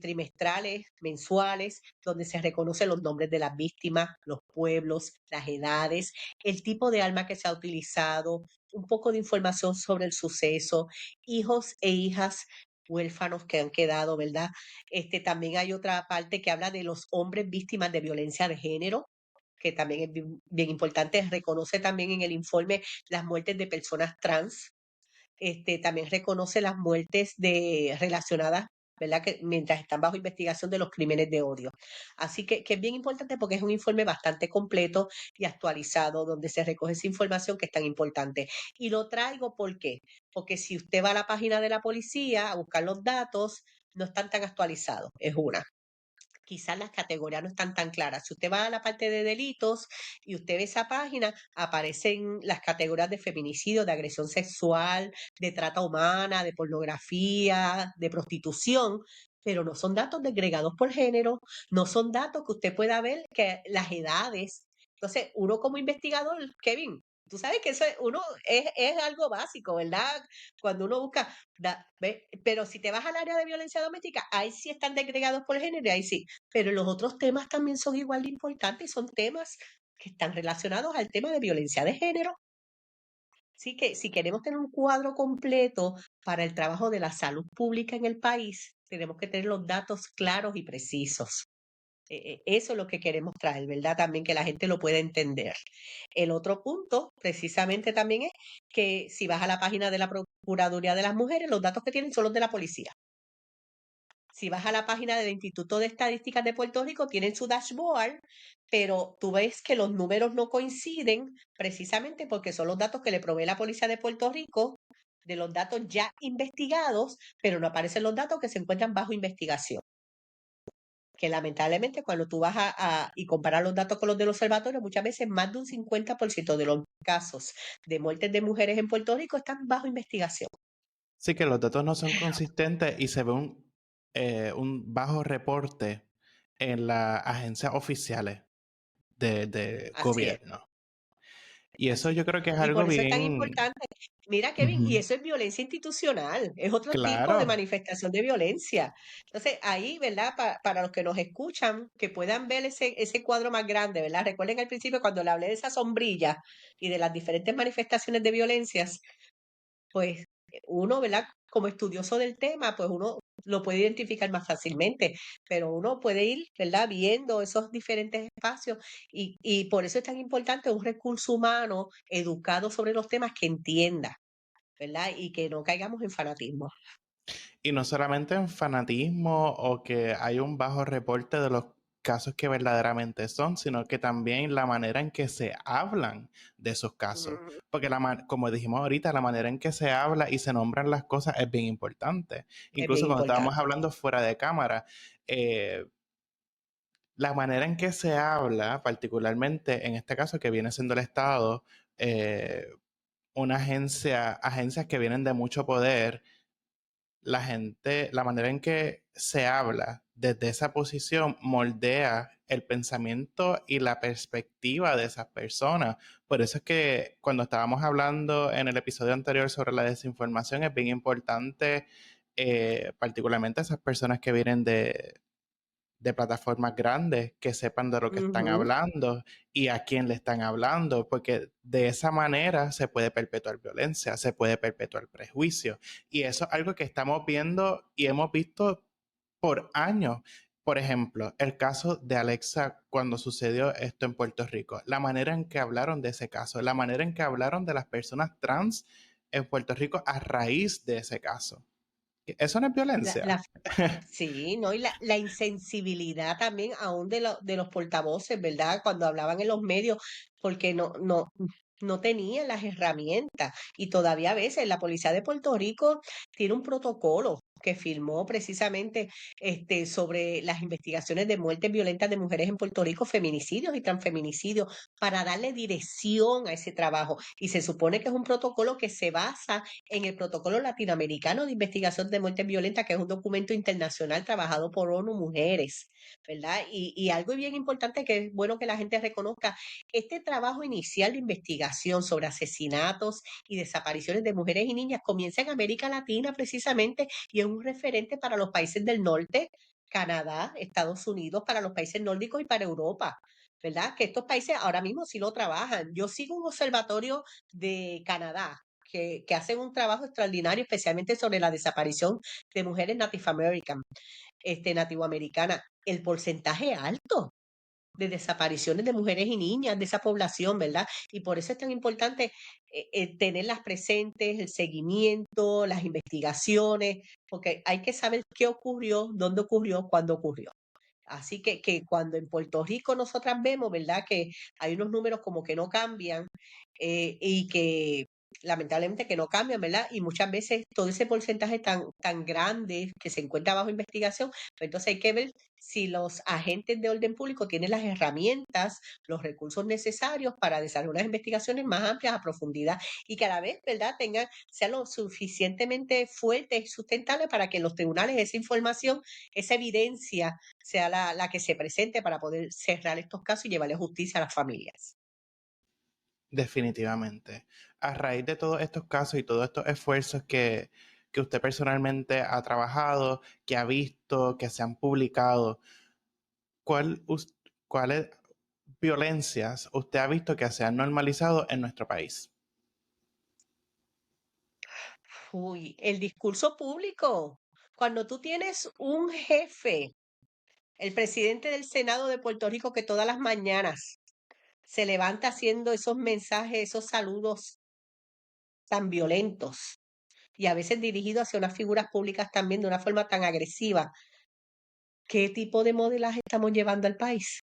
trimestrales, mensuales, donde se reconocen los nombres de las víctimas, los pueblos, las edades, el tipo de arma que se ha utilizado, un poco de información sobre el suceso, hijos e hijas huérfanos que han quedado, ¿verdad? También hay otra parte que habla de los hombres víctimas de violencia de género, que también es bien, bien importante. Reconoce también en el informe las muertes de personas trans, también reconoce las muertes relacionadas, ¿verdad? Que mientras están bajo investigación de los crímenes de odio. Así que es bien importante porque es un informe bastante completo y actualizado donde se recoge esa información que es tan importante. Y lo traigo ¿por qué? Porque si usted va a la página de la policía a buscar los datos, no están tan actualizados, es una. Quizás las categorías no están tan claras. Si usted va a la parte de delitos y usted ve esa página, aparecen las categorías de feminicidio, de agresión sexual, de trata humana, de pornografía, de prostitución, pero no son datos desgregados por género, no son datos que usted pueda ver que las edades. Entonces, uno como investigador, Kevin, tú sabes que uno es algo básico, ¿verdad? Cuando uno busca, pero si te vas al área de violencia doméstica, ahí sí están desgregados por género, y ahí sí. Pero los otros temas también son igual de importantes, son temas que están relacionados al tema de violencia de género. Así que si queremos tener un cuadro completo para el trabajo de la salud pública en el país, tenemos que tener los datos claros y precisos. Eso es lo que queremos traer, ¿verdad? También que la gente lo pueda entender. El otro punto, precisamente también es que si vas a la página de la Procuraduría de las Mujeres, los datos que tienen son los de la policía. Si vas a la página del Instituto de Estadísticas de Puerto Rico, tienen su dashboard, pero tú ves que los números no coinciden precisamente porque son los datos que le provee la Policía de Puerto Rico, de los datos ya investigados, pero no aparecen los datos que se encuentran bajo investigación. Que lamentablemente cuando tú vas y comparas los datos con los del observatorio, muchas veces más de un 50% de los casos de muertes de mujeres en Puerto Rico están bajo investigación. Sí, que los datos no son consistentes y se ve un bajo reporte en las agencias oficiales de Así es. gobierno. Y eso Así yo es. creo que es Y algo por eso es tan bien... importante. Mira, Kevin, y Ujú. eso es violencia institucional, es otro tipo de Claro. manifestación de violencia. Entonces, ahí, ¿verdad? Para los que nos escuchan, que puedan ver ese cuadro más grande, ¿verdad? Recuerden al principio cuando le hablé de esa sombrilla y de las diferentes manifestaciones de violencias, pues uno, ¿verdad? Como estudioso del tema, pues uno lo puede identificar más fácilmente, pero uno puede ir, ¿verdad? Viendo esos diferentes espacios y por eso es tan importante un recurso humano educado sobre los temas que entienda, ¿verdad? Y que no caigamos en fanatismo. Y no solamente en fanatismo o que hay un bajo reporte de los casos que verdaderamente son, sino que también la manera en que se hablan de esos casos. Ujú. Porque como dijimos ahorita, la manera en que se habla y se nombran las cosas es bien importante. Es bien Incluso cuando estábamos importante. hablando fuera de cámara, eh, la manera en que se habla, particularmente en este caso que viene siendo el Estado, eh, agencias que vienen de mucho poder, la gente, la manera en que se habla desde esa posición moldea el pensamiento y la perspectiva de esas personas. Por eso es que cuando estábamos hablando en el episodio anterior sobre la desinformación, es bien importante, particularmente esas personas que vienen de plataformas grandes que sepan de lo que están Ujú. hablando y a quién le están hablando, porque de esa manera se puede perpetuar violencia, se puede perpetuar prejuicio. Y eso es algo que estamos viendo y hemos visto por años. Por ejemplo, el caso de Alexa cuando sucedió esto en Puerto Rico, la manera en que hablaron de ese caso, la manera en que hablaron de las personas trans en Puerto Rico a raíz de ese caso. ¿Eso no es La, violencia? la Sí, ¿no? Y la insensibilidad también aún de los portavoces, ¿verdad? Cuando hablaban en los medios, porque no tenían las herramientas. Y todavía a veces la Policía de Puerto Rico tiene un protocolo que firmó precisamente sobre las investigaciones de muertes violentas de mujeres en Puerto Rico, feminicidios y transfeminicidios, para darle dirección a ese trabajo. Y se supone que es un protocolo que se basa en el Protocolo Latinoamericano de Investigación de Muertes Violentas, que es un documento internacional trabajado por ONU Mujeres, ¿verdad? Y algo bien importante que es bueno que la gente reconozca, este trabajo inicial de investigación sobre asesinatos y desapariciones de mujeres y niñas comienza en América Latina precisamente y es un referente para los países del norte, Canadá, Estados Unidos, para los países nórdicos y para Europa. ¿Verdad? Que estos países ahora mismo sí lo trabajan. Yo sigo un observatorio de Canadá que hacen un trabajo extraordinario, especialmente sobre la desaparición de mujeres Native American, nativoamericanas. El porcentaje alto de desapariciones de mujeres y niñas de esa población, ¿verdad? Y por eso es tan importante tenerlas presentes, el seguimiento, las investigaciones, porque hay que saber qué ocurrió, dónde ocurrió, cuándo ocurrió. Así que cuando en Puerto Rico nosotras vemos, ¿verdad? Que hay unos números como que no cambian y que lamentablemente que no cambian, ¿verdad? Y muchas veces todo ese porcentaje tan grande que se encuentra bajo investigación, pues entonces hay que ver si los agentes de orden público tienen las herramientas, los recursos necesarios para desarrollar unas investigaciones más amplias a profundidad y que a la vez, ¿verdad? Sean lo suficientemente fuertes y sustentables para que los tribunales esa información, esa evidencia sea la que se presente para poder cerrar estos casos y llevarle justicia a las familias. Definitivamente. A raíz de todos estos casos y todos estos esfuerzos que usted personalmente ha trabajado, que ha visto, que se han publicado, ¿cuál, ¿cuáles violencias usted ha visto que se han normalizado en nuestro país? Uy, el discurso público. Cuando tú tienes un jefe, el presidente del Senado de Puerto Rico, que todas las mañanas se levanta haciendo esos mensajes, esos saludos tan violentos y a veces dirigidos hacia unas figuras públicas también de una forma tan agresiva, ¿qué tipo de modelaje estamos llevando al país?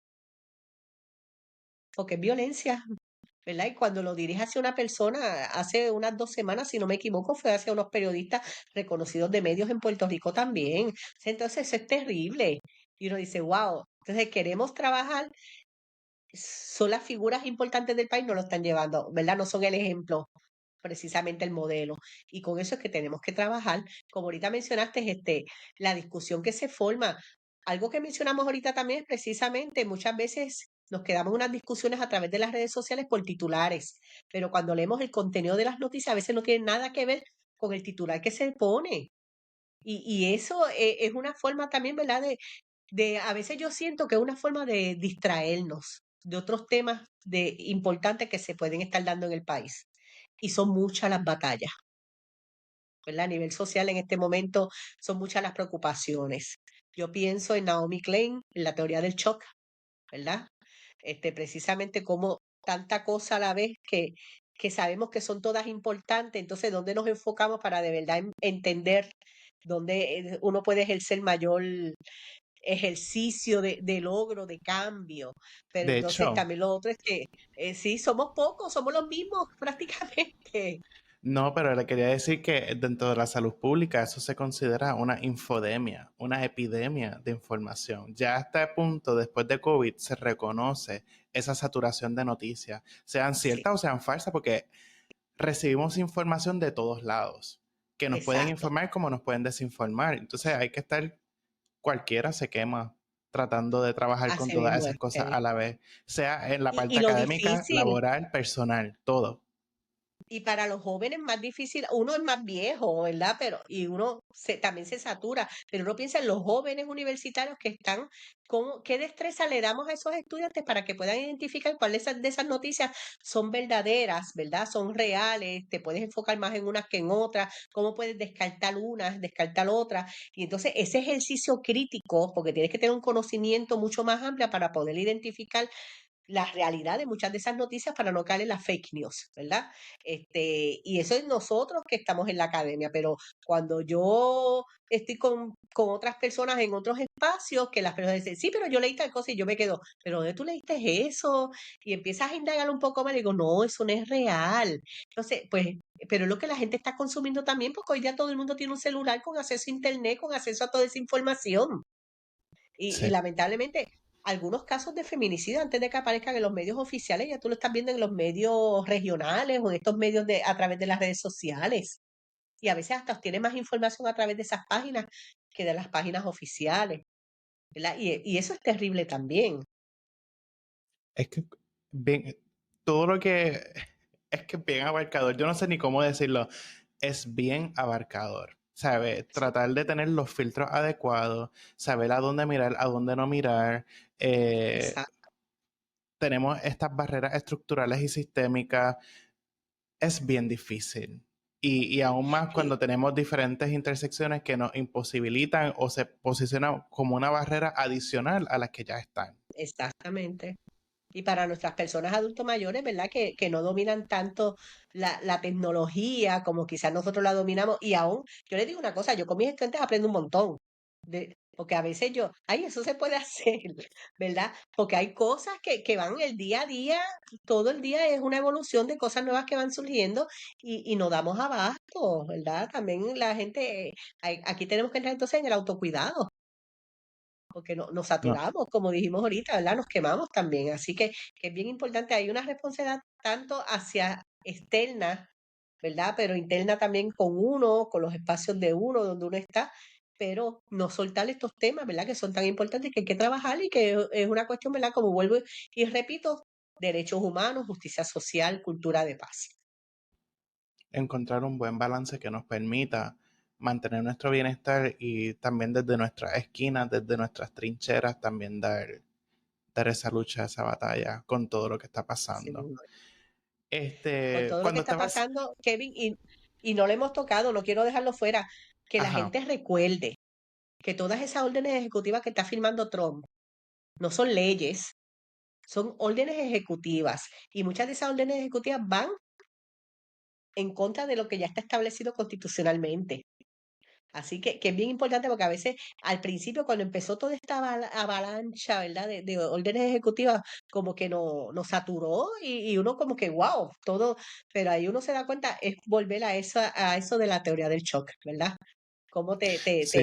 Porque es violencia, ¿verdad? Y cuando lo dirige hacia una persona, hace unas 2 semanas, si no me equivoco, fue hacia unos periodistas reconocidos de medios en Puerto Rico también. Entonces, eso es terrible. Y uno dice, wow, entonces queremos trabajar, son las figuras importantes del país, no lo están llevando, ¿verdad? No son el ejemplo, precisamente el modelo. Y con eso es que tenemos que trabajar. Como ahorita mencionaste, la discusión que se forma. Algo que mencionamos ahorita también es precisamente muchas veces nos quedamos en unas discusiones a través de las redes sociales por titulares, pero cuando leemos el contenido de las noticias a veces no tiene nada que ver con el titular que se pone. Y eso es una forma también, ¿verdad? A veces yo siento que es una forma de distraernos de otros temas importantes que se pueden estar dando en el país. Y son muchas las batallas, ¿verdad? A nivel social en este momento son muchas las preocupaciones. Yo pienso en Naomi Klein, en la teoría del shock, ¿verdad? Precisamente como tanta cosa a la vez que sabemos que son todas importantes, entonces, ¿dónde nos enfocamos para de verdad entender dónde uno puede ejercer mayor ejercicio de logro, de cambio? Pero De entonces hecho, también lo otro es que sí, somos pocos, somos los mismos prácticamente. no, pero le quería decir que dentro de la salud pública eso se considera una infodemia, una epidemia de información. Ya a este punto, después de COVID, se reconoce esa saturación de noticias, sean Sí, ciertas o sean falsas, porque recibimos información de todos lados, que nos pueden exacto. informar como nos pueden desinformar. Entonces hay que estar, cualquiera se quema tratando de trabajar con Así todas mismo esas es. cosas a la vez, sea en la Y parte lo académica, difícil, laboral, personal, todo. Y para los jóvenes más difícil, uno es más viejo, ¿verdad? Pero, y uno también se satura, pero uno piensa en los jóvenes universitarios que están, ¿qué destreza le damos a esos estudiantes para que puedan identificar cuáles de esas noticias son verdaderas, ¿verdad? Son reales, te puedes enfocar más en unas que en otras, cómo puedes descartar unas, descartar otras. Y entonces ese ejercicio crítico, porque tienes que tener un conocimiento mucho más amplio para poder identificar la realidad de muchas de esas noticias para no caer en las fake news, ¿verdad? Y eso es nosotros que estamos en la academia, pero cuando yo estoy con otras personas en otros espacios, que las personas dicen, sí, pero yo leí tal cosa y yo me quedo, pero ¿dónde tú leíste eso? Y empiezas a indagar un poco más y digo, no, eso no es real. Entonces, pues, pero es lo que la gente está consumiendo también, porque hoy día todo el mundo tiene un celular con acceso a internet, con acceso a toda esa información. Y Sí. lamentablemente, algunos casos de feminicidio, antes de que aparezcan en los medios oficiales, ya tú lo estás viendo en los medios regionales o en estos medios a través de las redes sociales. Y a veces hasta obtienes más información a través de esas páginas que de las páginas oficiales, ¿verdad? Y eso es terrible también. Es que bien, todo lo que es que bien abarcador, yo no sé ni cómo decirlo, es bien abarcador. ¿Sabe? Sí, Tratar de tener los filtros adecuados, saber a dónde mirar, a dónde no mirar. exacto. Tenemos estas barreras estructurales y sistémicas. Es bien difícil. Y aún más Y cuando tenemos diferentes intersecciones que nos imposibilitan o se posicionan como una barrera adicional a las que ya están. exactamente. Y para nuestras personas adultos mayores, ¿verdad? Que no dominan tanto la tecnología como quizás nosotros la dominamos. Y aún, yo les digo una cosa, yo con mis estudiantes aprendo un montón. Porque a veces yo, ay, eso se puede hacer, ¿verdad? Porque hay cosas que van el día a día, todo el día es una evolución de cosas nuevas que van surgiendo y no damos abasto, ¿verdad? También la gente, aquí tenemos que entrar entonces en el autocuidado porque nos No, saturamos, como dijimos ahorita, ¿verdad? Nos quemamos también. Así que es bien importante, hay una responsabilidad tanto hacia externa, ¿verdad? Pero interna también con uno, con los espacios de uno, donde uno está, pero no soltar estos temas, ¿verdad? Que son tan importantes que hay que trabajar y que es una cuestión, ¿verdad? Como vuelvo y repito, derechos humanos, justicia social, cultura de paz. encontrar un buen balance que nos permita mantener nuestro bienestar y también desde nuestras esquinas, desde nuestras trincheras, también dar esa lucha, esa batalla con todo lo que está Así pasando. mismo. Con todo lo que Cuando está estabas, pasando, Kevin, y no lo hemos tocado, no quiero dejarlo fuera, que la ajá, gente recuerde que todas esas órdenes ejecutivas que está firmando Trump no son leyes, son órdenes ejecutivas. Y muchas de esas órdenes ejecutivas van en contra de lo que ya está establecido constitucionalmente. Así que es bien importante porque a veces al principio cuando empezó toda esta avalancha, ¿verdad? De órdenes ejecutivas, como que nos saturó y uno como que, wow, todo, pero ahí uno se da cuenta, es volver a eso de la teoría del shock, ¿verdad? Cómo te sí,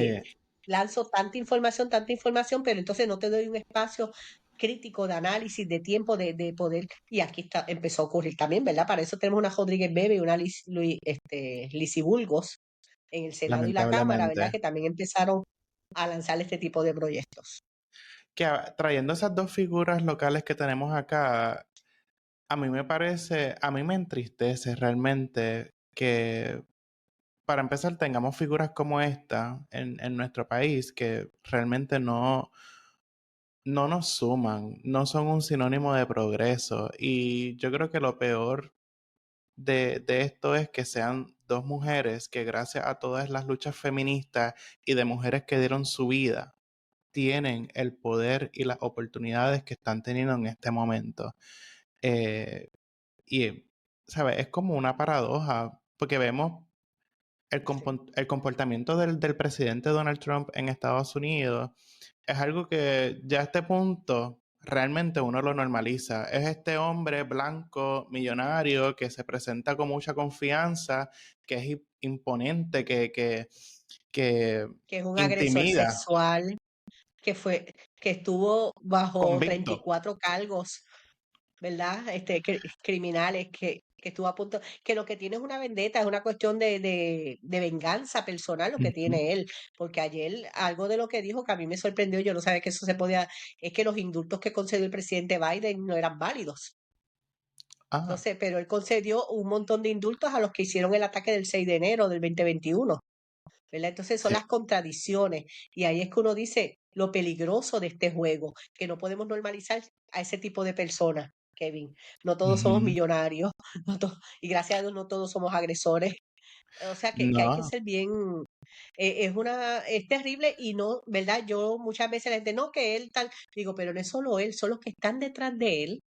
lanzo tanta información, pero entonces no te doy un espacio crítico de análisis, de tiempo, de poder, y aquí está, empezó a ocurrir también, ¿verdad? Para eso tenemos una Rodríguez Bebe y una Lizy Bulgos en el Senado y la Cámara, ¿verdad? lamentablemente. Que también empezaron a lanzar este tipo de proyectos. Que trayendo esas dos figuras locales que tenemos acá, a mí me parece, a mí me entristece realmente que para empezar tengamos figuras como esta en nuestro país que realmente no nos suman, no son un sinónimo de progreso. Y yo creo que lo peor de esto es que sean dos mujeres que gracias a todas las luchas feministas y de mujeres que dieron su vida, tienen el poder y las oportunidades que están teniendo en este momento. Eh, y, ¿sabes? Es como una paradoja, porque vemos Sí, el comportamiento del presidente Donald Trump en Estados Unidos. Es algo que ya a este punto realmente uno lo normaliza. Es este hombre blanco, millonario, que se presenta con mucha confianza, que es imponente, que que es un agresor intimida, sexual, que estuvo bajo convicto. 34 cargos, ¿verdad? Criminales, que estuvo a punto, que lo que tiene es una vendetta, es una cuestión de venganza personal lo que Ujú. tiene él, porque ayer algo de lo que dijo que a mí me sorprendió, yo no sabía que eso se podía, es que los indultos que concedió el presidente Biden no eran válidos. Ah, Entonces, pero él concedió un montón de indultos a los que hicieron el ataque del 6 de enero del 2021, ¿verdad? Entonces son sí. las contradicciones y ahí es que uno dice lo peligroso de este juego, que no podemos normalizar a ese tipo de personas, Kevin. No todos somos Ujú. millonarios, y gracias a Dios no todos somos agresores. O sea que hay que No, ser bien, es terrible y no, ¿verdad? Yo muchas veces la gente, no, que él tal, digo, pero no es solo él, son los que están detrás de él,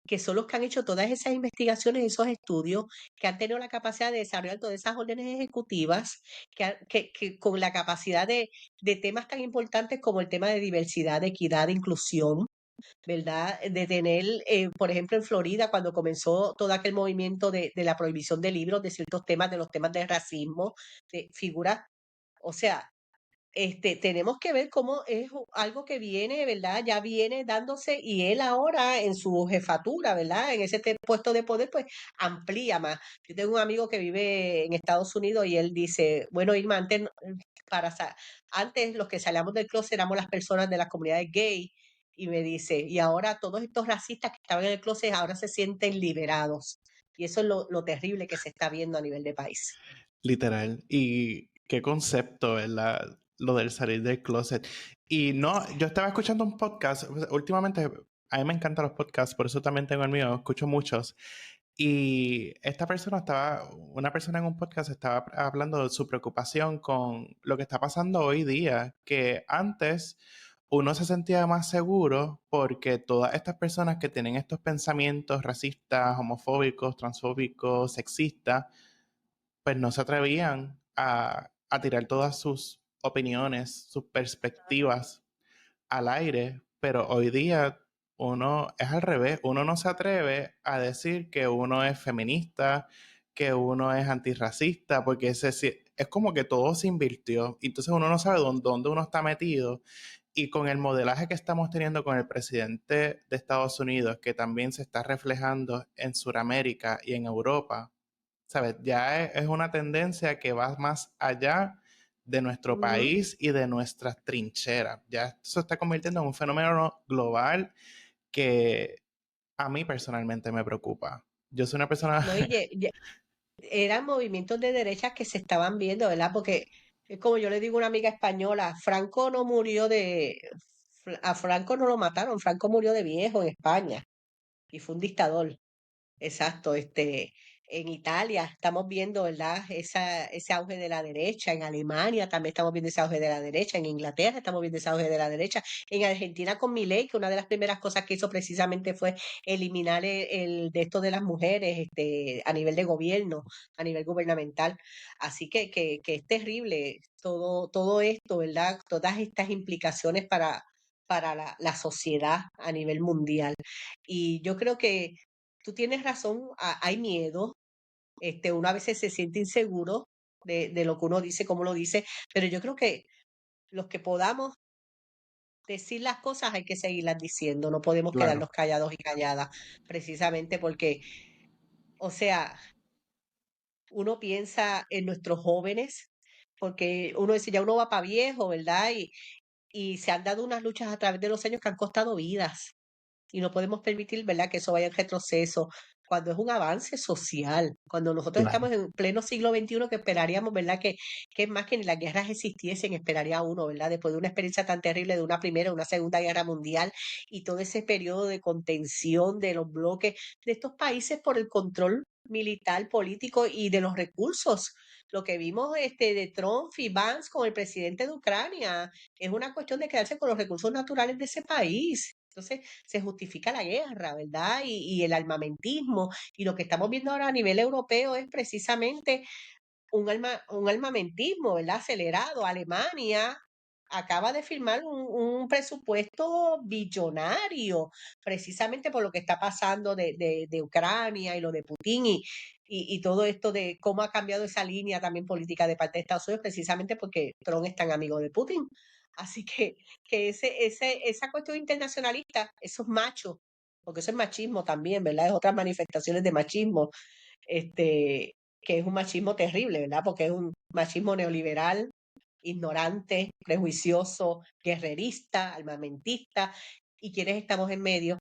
que son los que han hecho todas esas investigaciones, esos estudios, que han tenido la capacidad de desarrollar todas esas órdenes ejecutivas, que con la capacidad de temas tan importantes como el tema de diversidad, de equidad, de inclusión, ¿verdad? De tener, por ejemplo, en Florida, cuando comenzó todo aquel movimiento de la prohibición de libros, de ciertos temas, de los temas del racismo, de figuras, o sea, tenemos que ver cómo es algo que viene, ¿verdad? Ya viene dándose y él ahora en su jefatura, ¿verdad? En ese puesto de poder, pues amplía más. Yo tengo un amigo que vive en Estados Unidos y él dice, bueno, Irma, antes, antes los que salíamos del closet éramos las personas de las comunidades gay y me dice, y ahora todos estos racistas que estaban en el closet ahora se sienten liberados. Y eso es lo terrible que se está viendo a nivel de país. literal. Y qué concepto, ¿verdad? Lo del salir del closet. Y no, yo estaba escuchando un podcast, últimamente a mí me encantan los podcasts, por eso también tengo el mío, escucho muchos. Y esta persona una persona en un podcast estaba hablando de su preocupación con lo que está pasando hoy día, que antes uno se sentía más seguro porque todas estas personas que tienen estos pensamientos racistas, homofóbicos, transfóbicos, sexistas, pues no se atrevían a tirar todas sus opiniones, sus perspectivas al aire, pero hoy día uno es al revés, uno no se atreve a decir que uno es feminista, que uno es antirracista, porque es como que todo se invirtió, entonces uno no sabe dónde uno está metido. Y con el modelaje que estamos teniendo con el presidente de Estados Unidos, que también se está reflejando en Sudamérica y en Europa, ¿sabes? Ya es una tendencia que va más allá de nuestro Ujú. país y de nuestras trincheras. Ya esto se está convirtiendo en un fenómeno global que a mí personalmente me preocupa. Yo soy una persona... No, eran movimientos de derecha que se estaban viendo, ¿verdad? Porque es como yo le digo a una amiga española, Franco no murió a Franco no lo mataron, Franco murió de viejo en España y fue un dictador. Exacto, en Italia estamos viendo, ¿verdad? Ese auge de la derecha, en Alemania también estamos viendo ese auge de la derecha, en Inglaterra estamos viendo ese auge de la derecha, en Argentina con Milei, que una de las primeras cosas que hizo precisamente fue eliminar el de esto de las mujeres, a nivel de gobierno, a nivel gubernamental. Así que es terrible todo esto, ¿verdad? Todas estas implicaciones para la sociedad a nivel mundial. Y yo creo que tú tienes razón, hay miedo, uno a veces se siente inseguro de lo que uno dice, cómo lo dice, pero yo creo que los que podamos decir las cosas hay que seguirlas diciendo, no podemos Claro, quedarnos callados y calladas, precisamente porque, o sea, uno piensa en nuestros jóvenes, porque uno dice, ya uno va para viejo, ¿verdad? Y se han dado unas luchas a través de los años que han costado vidas. Y no podemos permitir, ¿verdad?, que eso vaya en retroceso, cuando es un avance social, cuando nosotros claro. estamos en pleno siglo XXI, que esperaríamos, ¿verdad?, que es más que ni las guerras existiesen, esperaría uno, ¿verdad?, después de una experiencia tan terrible de una primera, una segunda guerra mundial y todo ese periodo de contención de los bloques de estos países por el control militar, político y de los recursos. Lo que vimos de Trump y Vance con el presidente de Ucrania es una cuestión de quedarse con los recursos naturales de ese país. Entonces, se justifica la guerra, ¿verdad? Y el armamentismo. Y lo que estamos viendo ahora a nivel europeo es precisamente un armamentismo, ¿verdad? Acelerado. Alemania acaba de firmar un presupuesto billonario, precisamente por lo que está pasando de Ucrania y lo de Putin y todo esto de cómo ha cambiado esa línea también política de parte de Estados Unidos, precisamente porque Trump es tan amigo de Putin. Así que esa cuestión internacionalista, esos machos, porque eso es machismo también, ¿verdad? Es otras manifestaciones de machismo, que es un machismo terrible, ¿verdad? Porque es un machismo neoliberal, ignorante, prejuicioso, guerrerista, armamentista. ¿Y quiénes estamos en medio?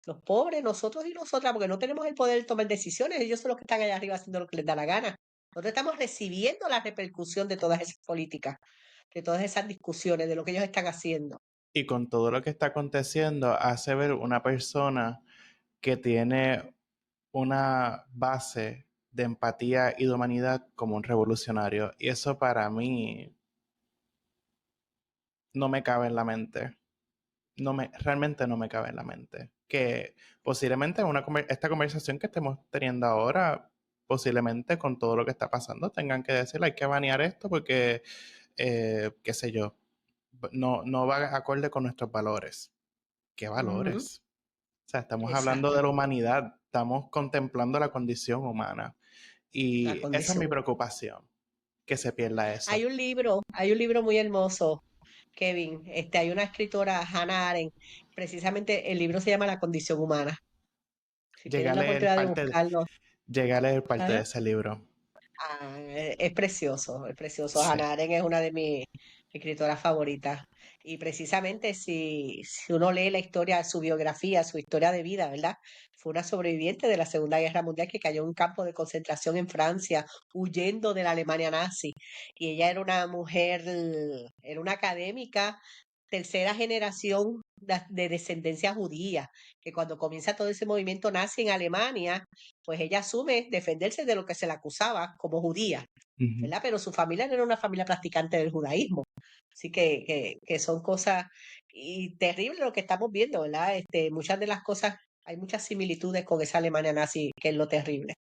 Los pobres, nosotros y nosotras, porque no tenemos el poder de tomar decisiones, ellos son los que están allá arriba haciendo lo que les da la gana. Nosotros estamos recibiendo la repercusión de todas esas políticas, de todas esas discusiones, de lo que ellos están haciendo. Y con todo lo que está aconteciendo, hace ver una persona que tiene una base de empatía y de humanidad como un revolucionario. Y eso para mí no me cabe en la mente. Realmente no me cabe en la mente. Que posiblemente esta conversación que estemos teniendo ahora, posiblemente con todo lo que está pasando, tengan que decir, hay que banear esto porque, qué sé yo, no va acorde con nuestros valores. ¿Qué Ujú, valores? O sea, estamos hablando de la exactamente, humanidad, estamos contemplando la condición humana. la Y esa es mi condición. preocupación, que se pierda eso. Hay un libro muy hermoso, Kevin. Hay una escritora, Hannah Arendt, precisamente el libro se llama La condición humana. Si Llegué tienes a la leer oportunidad de parte, buscarlo, llegué a leer parte de ¿ah? ese libro. Es precioso, es precioso. Sí. Hannah Arendt es una de mis escritoras favoritas. Y precisamente si uno lee la historia, su biografía, su historia de vida, ¿verdad? Fue una sobreviviente de la Segunda Guerra Mundial que cayó en un campo de concentración en Francia, huyendo de la Alemania nazi. Y ella era una mujer, era una académica, tercera generación de descendencia judía, que cuando comienza todo ese movimiento nazi en Alemania, pues ella asume defenderse de lo que se le acusaba como judía, Ujú. ¿verdad? Pero su familia no era una familia practicante del judaísmo. Así que son cosas y terrible lo que estamos viendo, ¿verdad? Muchas de las cosas, hay muchas similitudes con esa Alemania nazi, que es lo terrible,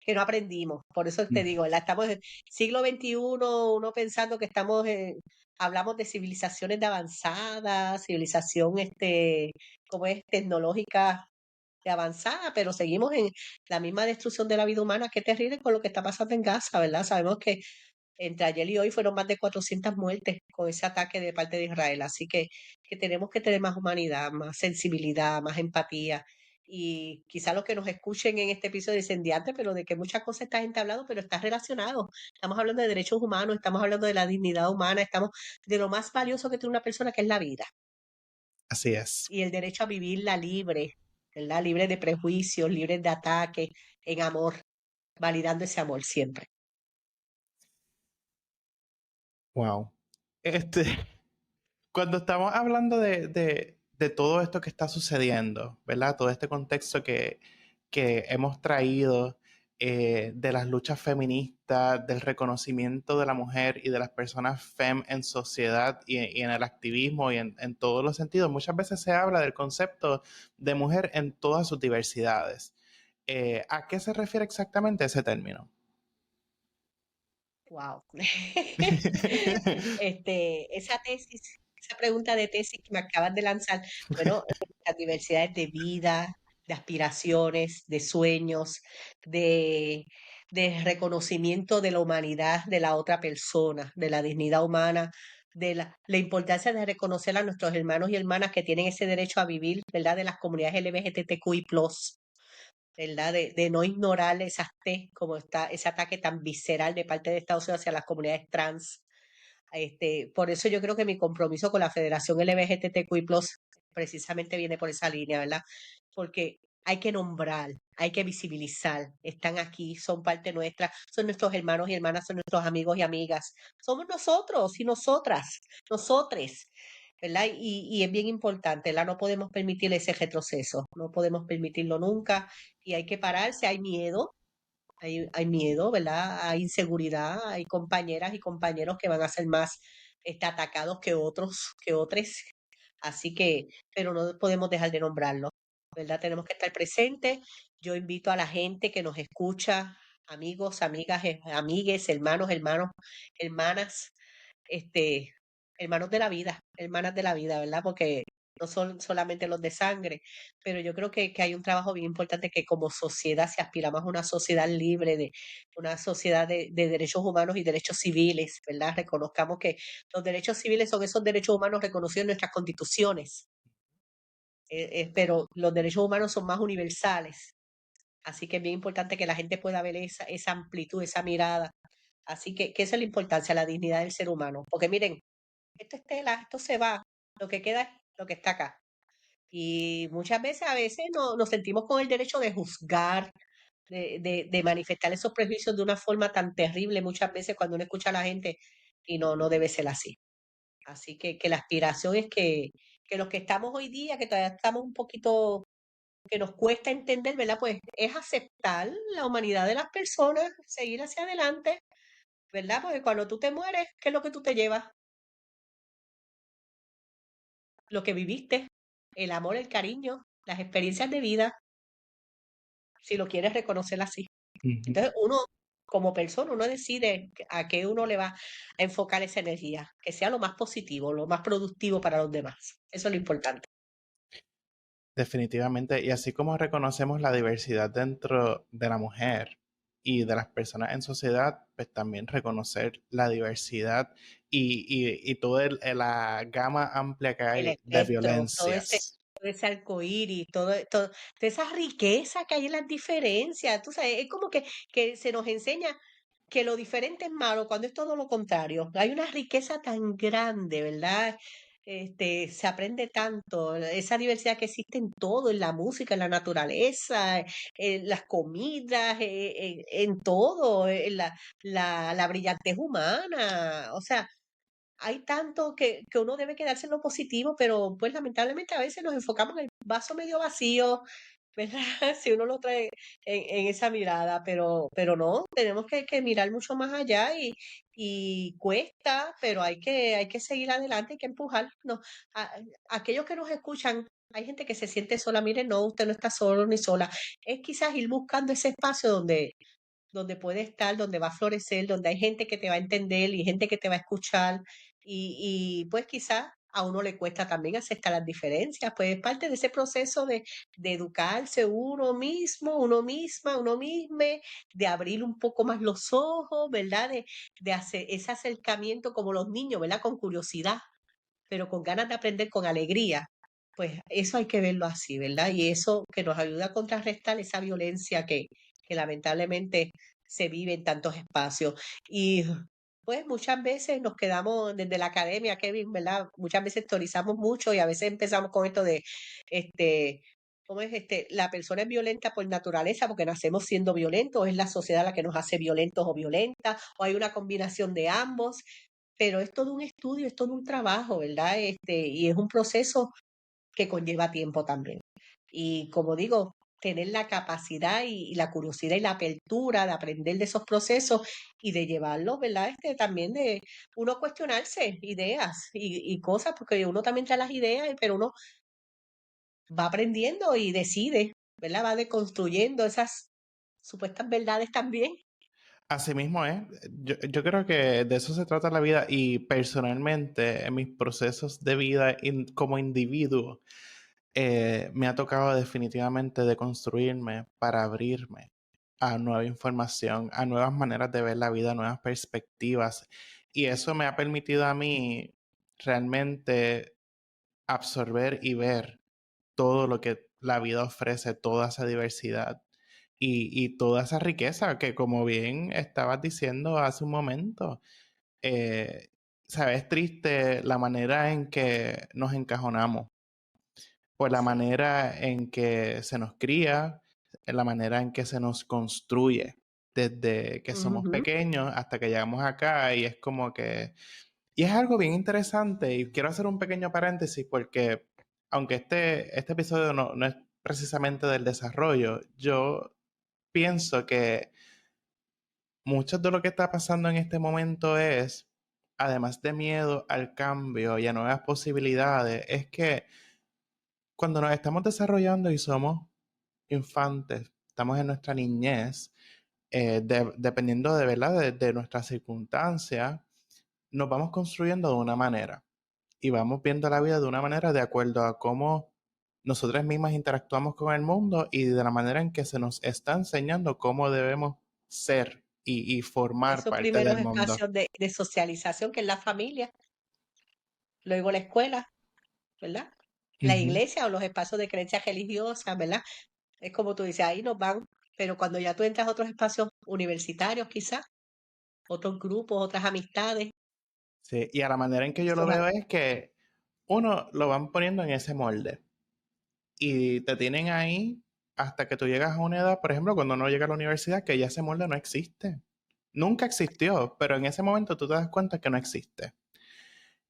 que no aprendimos. Por eso te digo, ¿verdad? Estamos en siglo XXI, uno pensando que hablamos de civilizaciones de avanzada, civilización, como es tecnológica de avanzada, pero seguimos en la misma destrucción de la vida humana. Qué terrible con lo que está pasando en Gaza, ¿verdad? Sabemos que entre ayer y hoy fueron más de 400 muertes con ese ataque de parte de Israel, así que tenemos que tener más humanidad, más sensibilidad, más empatía. Y quizá los que nos escuchen en este episodio dicen diante, pero de que muchas cosas esta gente ha hablado, pero está relacionado. Estamos hablando de derechos humanos, estamos hablando de la dignidad humana, estamos de lo más valioso que tiene una persona, que es la vida Así es. y el derecho a vivirla libre, ¿verdad? Libre de prejuicios, libre de ataques, en amor, validando ese amor siempre. Wow. Este, cuando estamos hablando de todo esto que está sucediendo, ¿verdad? Todo este contexto que hemos traído de las luchas feministas, del reconocimiento de la mujer y de las personas fem en sociedad y en el activismo y en todos los sentidos, muchas veces se habla del concepto de mujer en todas sus diversidades. ¿A qué se refiere exactamente ese término? Wow. Esa tesis, esa pregunta de tesis que me acabas de lanzar, bueno, las diversidades de vida, de aspiraciones, de sueños, de, de reconocimiento de la humanidad de la otra persona, de la dignidad humana, de la importancia de reconocer a nuestros hermanos y hermanas que tienen ese derecho a vivir, ¿verdad? De las comunidades LGBTQI+, ¿verdad? De no ignorar esas T, como está ese ataque tan visceral de parte de Estados Unidos hacia las comunidades trans. Por eso yo creo que mi compromiso con la Federación LGBTQI+, precisamente viene por esa línea, ¿verdad? Porque hay que nombrar, hay que visibilizar, están aquí, son parte nuestra, son nuestros hermanos y hermanas, son nuestros amigos y amigas, somos nosotros y nosotras, nosotres, ¿verdad? Y es bien importante, ¿verdad? No podemos permitir ese retroceso, no podemos permitirlo nunca y hay que pararse, hay miedo, ¿verdad? Hay inseguridad, hay compañeras y compañeros que van a ser más atacados que otros, que otros. Así que, pero no podemos dejar de nombrarlo, ¿verdad? Tenemos que estar presentes. Yo invito a la gente que nos escucha, amigos, amigas, amigues, hermanos, hermanas, este, hermanos de la vida, hermanas de la vida, ¿verdad? Porque no son solamente los de sangre, pero yo creo que hay un trabajo bien importante que como sociedad, si aspiramos a una sociedad libre, de una sociedad de derechos humanos y derechos civiles, ¿verdad? Reconozcamos que los derechos civiles son esos derechos humanos reconocidos en nuestras constituciones, pero los derechos humanos son más universales. Así que es bien importante que la gente pueda ver esa amplitud, esa mirada. Así que esa es la importancia, la dignidad del ser humano. Porque miren, esto es tela, esto se va, lo que queda es lo que está acá. Y muchas veces, nos sentimos con el derecho de juzgar, de manifestar esos prejuicios de una forma tan terrible muchas veces cuando uno escucha a la gente y no debe ser así. Así que la aspiración es que los que estamos hoy día, que todavía estamos un poquito, que nos cuesta entender, ¿verdad? Pues es aceptar la humanidad de las personas, seguir hacia adelante, ¿verdad? Porque cuando tú te mueres, ¿qué es lo que tú te llevas? Lo que viviste, el amor, el cariño, las experiencias de vida, si lo quieres reconocer así. Ujú. Entonces uno, como persona, uno decide a qué uno le va a enfocar esa energía, que sea lo más positivo, lo más productivo para los demás. Eso es lo importante. Definitivamente. Y así como reconocemos la diversidad dentro de la mujer y de las personas en sociedad, pues también reconocer la diversidad y toda la gama amplia que El hay de espectro, violencias. todo ese arcoíris, toda esa riqueza que hay en las diferencias, tú sabes, es como que se nos enseña que lo diferente es malo cuando es todo lo contrario. Hay una riqueza tan grande, ¿verdad? Se aprende tanto, esa diversidad que existe en todo, en la música, en la naturaleza, en las comidas, en todo, en la brillantez humana. O sea, hay tanto que uno debe quedarse en lo positivo, pero pues lamentablemente a veces nos enfocamos en el vaso medio vacío, ¿verdad? Si uno lo trae en esa mirada, pero no, tenemos que mirar mucho más allá y cuesta, pero hay que seguir adelante, hay que empujar. No, a- aquellos que nos escuchan, hay gente que se siente sola, miren, no, usted no está solo ni sola. Es quizás ir buscando ese espacio donde puede estar, donde va a florecer, donde hay gente que te va a entender y gente que te va a escuchar y pues quizás a uno le cuesta también aceptar las diferencias, pues es parte de ese proceso de educarse uno mismo, uno misma, uno mismo, de abrir un poco más los ojos, ¿verdad? De hacer ese acercamiento como los niños, ¿verdad? Con curiosidad, pero con ganas de aprender con alegría. Pues eso hay que verlo así, ¿verdad? Y eso que nos ayuda a contrarrestar esa violencia que lamentablemente se vive en tantos espacios. Y pues muchas veces nos quedamos desde la academia, Kevin, ¿verdad? Muchas veces teorizamos mucho y a veces empezamos con esto de, este, ¿cómo es la persona es violenta por naturaleza porque nacemos siendo violentos, o es la sociedad la que nos hace violentos o violentas, o hay una combinación de ambos, pero es todo un estudio, es todo un trabajo, ¿verdad? Y es un proceso que conlleva tiempo también. Y como digo, tener la capacidad y la curiosidad y la apertura de aprender de esos procesos y de llevarlos, ¿verdad? También de uno cuestionarse ideas y cosas, porque uno también trae las ideas, pero uno va aprendiendo y decide, ¿verdad? Va deconstruyendo esas supuestas verdades también. Así mismo es. Yo creo que de eso se trata la vida y personalmente en mis procesos de vida como individuo me ha tocado definitivamente deconstruirme para abrirme a nueva información, a nuevas maneras de ver la vida, nuevas perspectivas. Y eso me ha permitido a mí realmente absorber y ver todo lo que la vida ofrece, toda esa diversidad y toda esa riqueza que, como bien estabas diciendo hace un momento, eh, sabes, triste la manera en que nos encajonamos, por la Sí. manera en que se nos cría, en la manera en que se nos construye desde que somos Ujú. pequeños hasta que llegamos acá y es como que y es algo bien interesante y quiero hacer un pequeño paréntesis porque aunque este episodio no es precisamente del desarrollo, yo pienso que mucho de lo que está pasando en este momento es, además de miedo al cambio y a nuevas posibilidades, es que cuando nos estamos desarrollando y somos infantes, estamos en nuestra niñez, dependiendo de, ¿verdad? De nuestras circunstancias, nos vamos construyendo de una manera y vamos viendo la vida de una manera de acuerdo a cómo nosotras mismas interactuamos con el mundo y de la manera en que se nos está enseñando cómo debemos ser y formar Esos parte primeros del mundo. espacios de socialización que es la familia, luego la escuela, ¿verdad? La Ujú. iglesia o los espacios de creencias religiosas, ¿verdad? Es como tú dices, ahí nos van, pero cuando ya tú entras a otros espacios universitarios, quizás, otros grupos, otras amistades, Sí, y a la manera en que yo eso lo va. veo es que uno lo van poniendo en ese molde. y te tienen ahí hasta que tú llegas a una edad, por ejemplo, cuando uno llega a la universidad, que ya ese molde no existe. Nunca existió, pero en ese momento tú te das cuenta que no existe.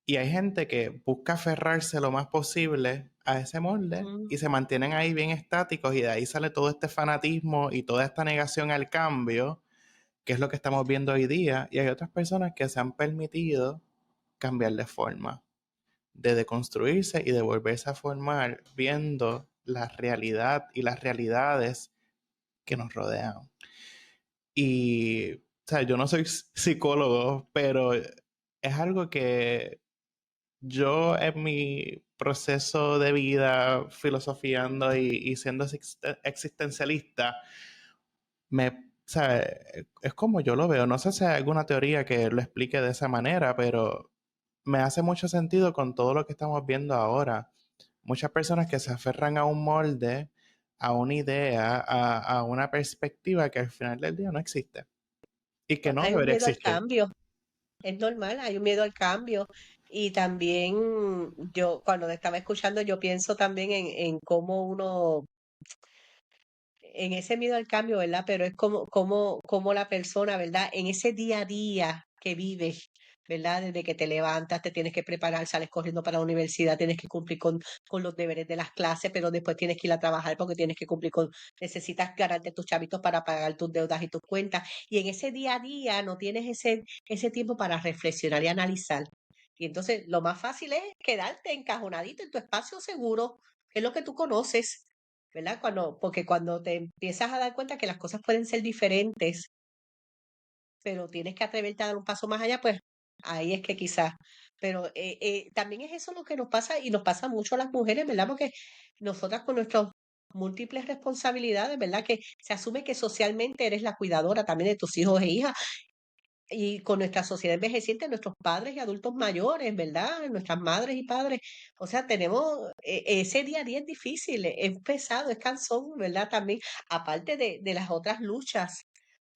Y hay gente que busca aferrarse lo más posible a ese molde y se mantienen ahí bien estáticos y de ahí sale todo este fanatismo y toda esta negación al cambio, que es lo que estamos viendo hoy día. Y hay otras personas que se han permitido cambiar de forma, de deconstruirse y de volverse a formar viendo la realidad y las realidades que nos rodean. Y, o sea, yo no soy psicólogo, pero es algo que yo en mi proceso de vida, filosofiando y siendo existencialista, ¿sabe? Es como yo lo veo. No sé si hay alguna teoría que lo explique de esa manera, pero me hace mucho sentido con todo lo que estamos viendo ahora. Muchas personas que se aferran a un molde, a una idea, a una perspectiva que al final del día no existe y que no Hay un debería miedo al existir. cambio, es normal, hay un miedo al cambio. Y también yo, cuando te estaba escuchando, yo pienso también en cómo uno en ese miedo al cambio, ¿verdad? Pero es como la persona, ¿verdad? En ese día a día que vives, ¿verdad? Desde que te levantas, te tienes que preparar, sales corriendo para la universidad, tienes que cumplir con los deberes de las clases, pero después tienes que ir a trabajar porque tienes que cumplir necesitas ganarte tus chavitos para pagar tus deudas y tus cuentas. Y en ese día a día no tienes ese tiempo para reflexionar y analizar. Y entonces lo más fácil es quedarte encajonadito en tu espacio seguro, que es lo que tú conoces, ¿verdad? Porque cuando te empiezas a dar cuenta que las cosas pueden ser diferentes, pero tienes que atreverte a dar un paso más allá, pues ahí es que quizás. Pero también es eso lo que nos pasa y nos pasa mucho a las mujeres, ¿verdad? Porque nosotras con nuestras múltiples responsabilidades, ¿verdad? Que se asume que socialmente eres la cuidadora también de tus hijos e hijas y con nuestra sociedad envejeciente, nuestros padres y adultos mayores, ¿verdad? Nuestras madres y padres. O sea, tenemos ese día a día es difícil, es pesado, es cansón, ¿verdad? También, aparte de las otras luchas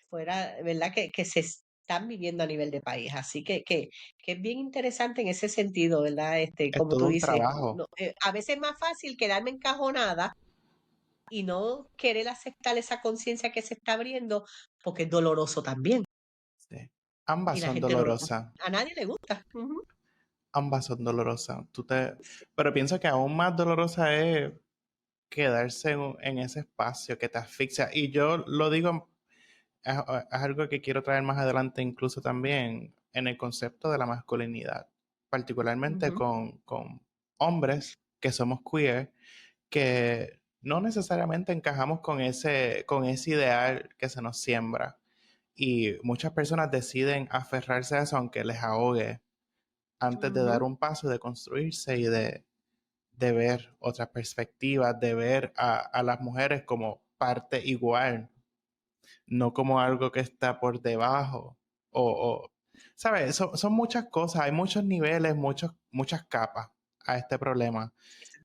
fuera, ¿verdad? Que se están viviendo a nivel de país. Así que es bien interesante en ese sentido, ¿verdad? Es Como tú todo un dices, trabajo. a veces es más fácil quedarme encajonada y no querer aceptar esa conciencia que se está abriendo, porque es doloroso también. Sí. Y Ambas la son gente no lo, dolorosas. a nadie le gusta. Ujú. Ambas son dolorosas. Sí. Pero pienso que aún más dolorosa es quedarse en ese espacio que te asfixia. Y yo lo digo, es algo que quiero traer más adelante incluso también en el concepto de la masculinidad, particularmente Ujú, con hombres que somos queer, que no necesariamente encajamos con ese ideal que se nos siembra. Y muchas personas deciden aferrarse a eso aunque les ahogue antes de dar ujú. un paso, de construirse y de ver otras perspectivas, de ver a las mujeres como parte igual, no como algo que está por debajo. ¿Sabes? Son muchas cosas, hay muchos niveles, muchas capas a este problema.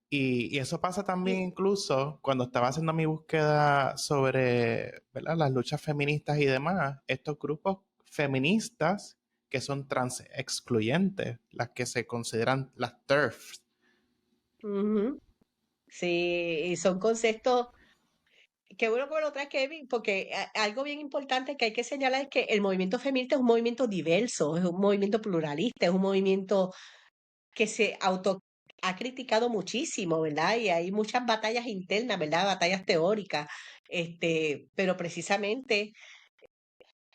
Y eso pasa también Y, incluso cuando estaba haciendo mi búsqueda sobre, ¿verdad?, las luchas feministas y demás, estos grupos feministas que son trans excluyentes, las que se consideran las TERFs. ujú. Sí, y son conceptos, qué bueno que me lo traes, Kevin, porque algo bien importante que hay que señalar es que el movimiento feminista es un movimiento diverso, es un movimiento pluralista, es un movimiento que se auto ha criticado muchísimo, ¿verdad? Y hay muchas batallas internas, ¿verdad? Batallas teóricas, pero precisamente,